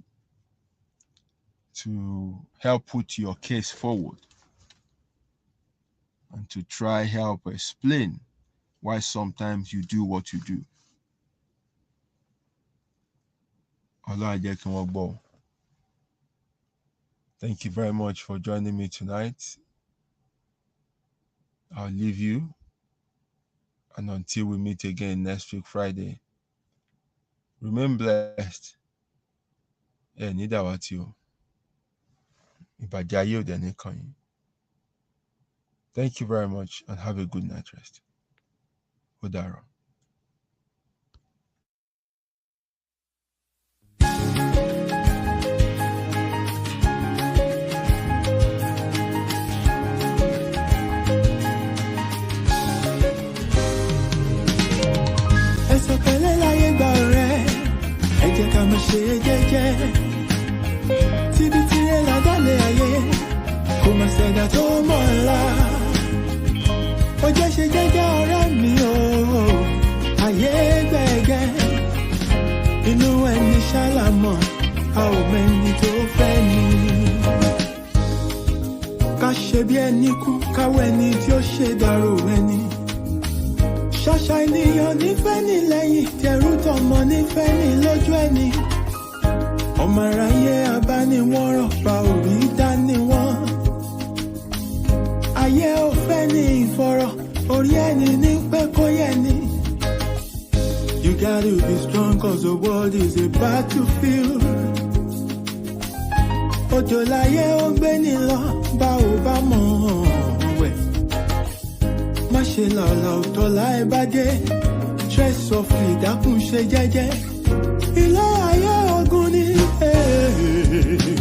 to help put your case forward and to try help explain why sometimes you do what you do. Allah jẹ́ kí wọ́n gbọ́. Thank you very much for joining me tonight. I'll leave you, and until we meet again next week Friday, remain blessed. Ní dàwátì o. Ìbàjẹ́ ayé ò dẹ̀ ní kàn yín. Thank you very much and have a good night rest. Ó dàárọ̀. Ká máa ṣe jẹ́jẹ́ tíbi tí ẹ ládàlẹ̀ ayé kò má ṣẹ̀dá tó mọ̀ ọ́la. Ó jẹ́ ṣe jẹ́jẹ́ ọ̀rẹ́ mi o, ayé gbẹ̀gẹ́ inú ẹni ṣálámọ̀ a ò mẹ́ni tó fẹ́ ni. Ká ṣe bí ẹni kú káwọ́ ẹni tí ó ṣe dàrú ẹni. Ṣàṣà ènìyàn nífẹ̀ẹ́ ní lẹ́yìn tẹ̀rù tọmọ nífẹ̀ẹ́ ní lójú ẹni. Ọmọ aráyé abániwọ̀nràn pa orí dání wọn. Ayé ò fẹ́ ní ìfọ̀rọ̀ orí ẹni ní pẹ́ kó yẹ ni. You gotta be strong cause the world is a battlefield. Odò láyé ó gbé ní lọ bá ò bá mọ̀ wẹ̀. Má ṣe lọ́la ọ̀tọ̀ láì bá dé. Tread softly dákun ṣe jẹ́jẹ́. Ilé ayé ogun ni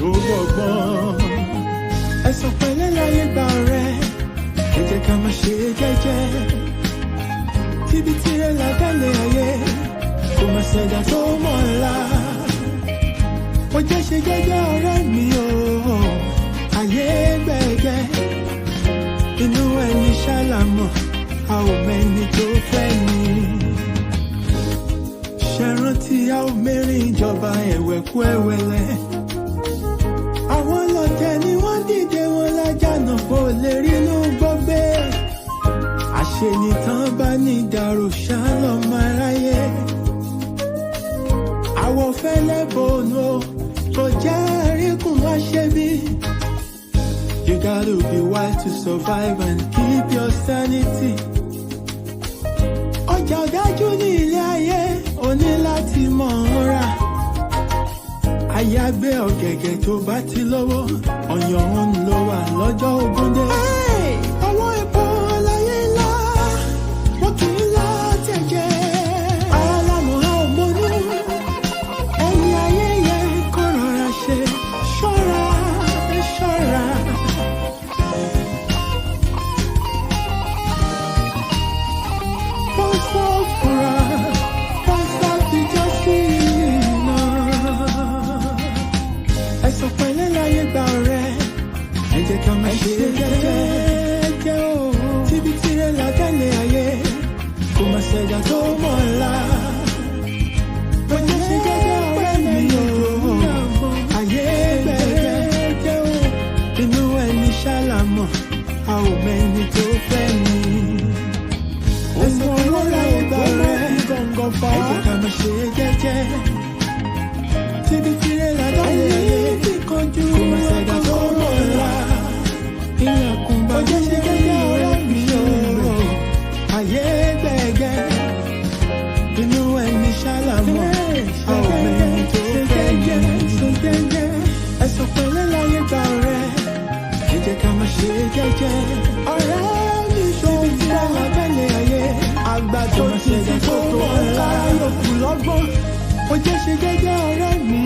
ó gbọ̀gbọ́n. Ẹ̀sọ̀ pẹ̀lẹ́ láyé gba ọ̀rẹ́. Ẹ jẹ́ ká máa ṣe jẹ́jẹ́. Tíbi tí ẹ lágbàlẹ̀ ayé kò má ṣẹ̀dá tó mọ̀ ọ́la. Ó jẹ́ ṣe jẹ́jẹ́ ọ̀rẹ́ mi o. Ayé gbẹ̀gẹ́ inú ẹni ṣálámọ̀ a ò mẹ́ni tó fẹ́ ni. Ṣé rántí a ò mẹ́rin ìjọba ẹ̀wẹ̀kú ẹ̀wẹ̀lẹ̀. Àwọn lọ́tẹ̀ ni wọ́n dìde wọn lájànà kó lè rí inú gbọ́gbé. Àṣenìtàn bá ní ìdàrú ṣálọ̀ máa ráyé. Àwọ̀ fẹ́lẹ́ bòónù kò já àríkùn wá ṣe bí. You gotta be wise to survive and keep your sanity. Ọjà ọ̀dájú ní ilé ayé, o ní láti mọ̀ ọ́n rà. Àyàgbé ọ̀gẹ̀gẹ̀ tó bá ti lówó, ọ̀yàn òun ló wà lọ́jọ́ ogún dé. Àwọn epo láyé ńlá, wọ́n kì í lá tẹ̀jẹ̀. Alámọ̀ a ò mọ̀nú, ẹni ayé yẹ kó rọra ṣe. Ṣọ́ra, ṣọ́ra. ká máa ṣe jẹ́jẹ́ o. Tíbi tirẹ̀ ládàlẹ̀ ayé, kò máa ṣẹ̀dá tó mọ̀ ọ́la. Ó jẹ́ ṣe jẹ́jẹ́ ọ̀rẹ́ mi o. Ayé gbẹ̀gẹ́ o. Inú ẹni ṣàlámọ̀, a ò mẹ́ni tó fẹ́ mi. Ẹ̀sìn ọ̀rọ̀ láyé gbà rẹ̀, ẹ jẹ́ ká máa ṣe jẹ́jẹ́. Tíbi tirẹ̀ ládàlẹ̀ ayé, kò máa ṣẹ̀dá tó mọ̀ ọ́la. Ilẹ̀kùn bá mi ṣe jẹ́jẹ́ ọ̀rẹ́ mi o. Ayé gbẹ̀gẹ́, inú ẹni ṣàlámọ̀, a ò mẹ́ni tó fẹ́ mi. Ẹ̀sìn pẹ̀lẹ́ láyé gbà rẹ̀, ẹ jẹ́ ká máa ṣe jẹ́jẹ́. Ọ̀rẹ́ mi tíbi tirẹ̀ ládàlẹ̀ ayé, àgbà tó ti fi tó tó ọ̀la yòókù lọ́gbọ́n. Ó jẹ́ ṣe jẹ́jẹ́ ọ̀rẹ́ mi.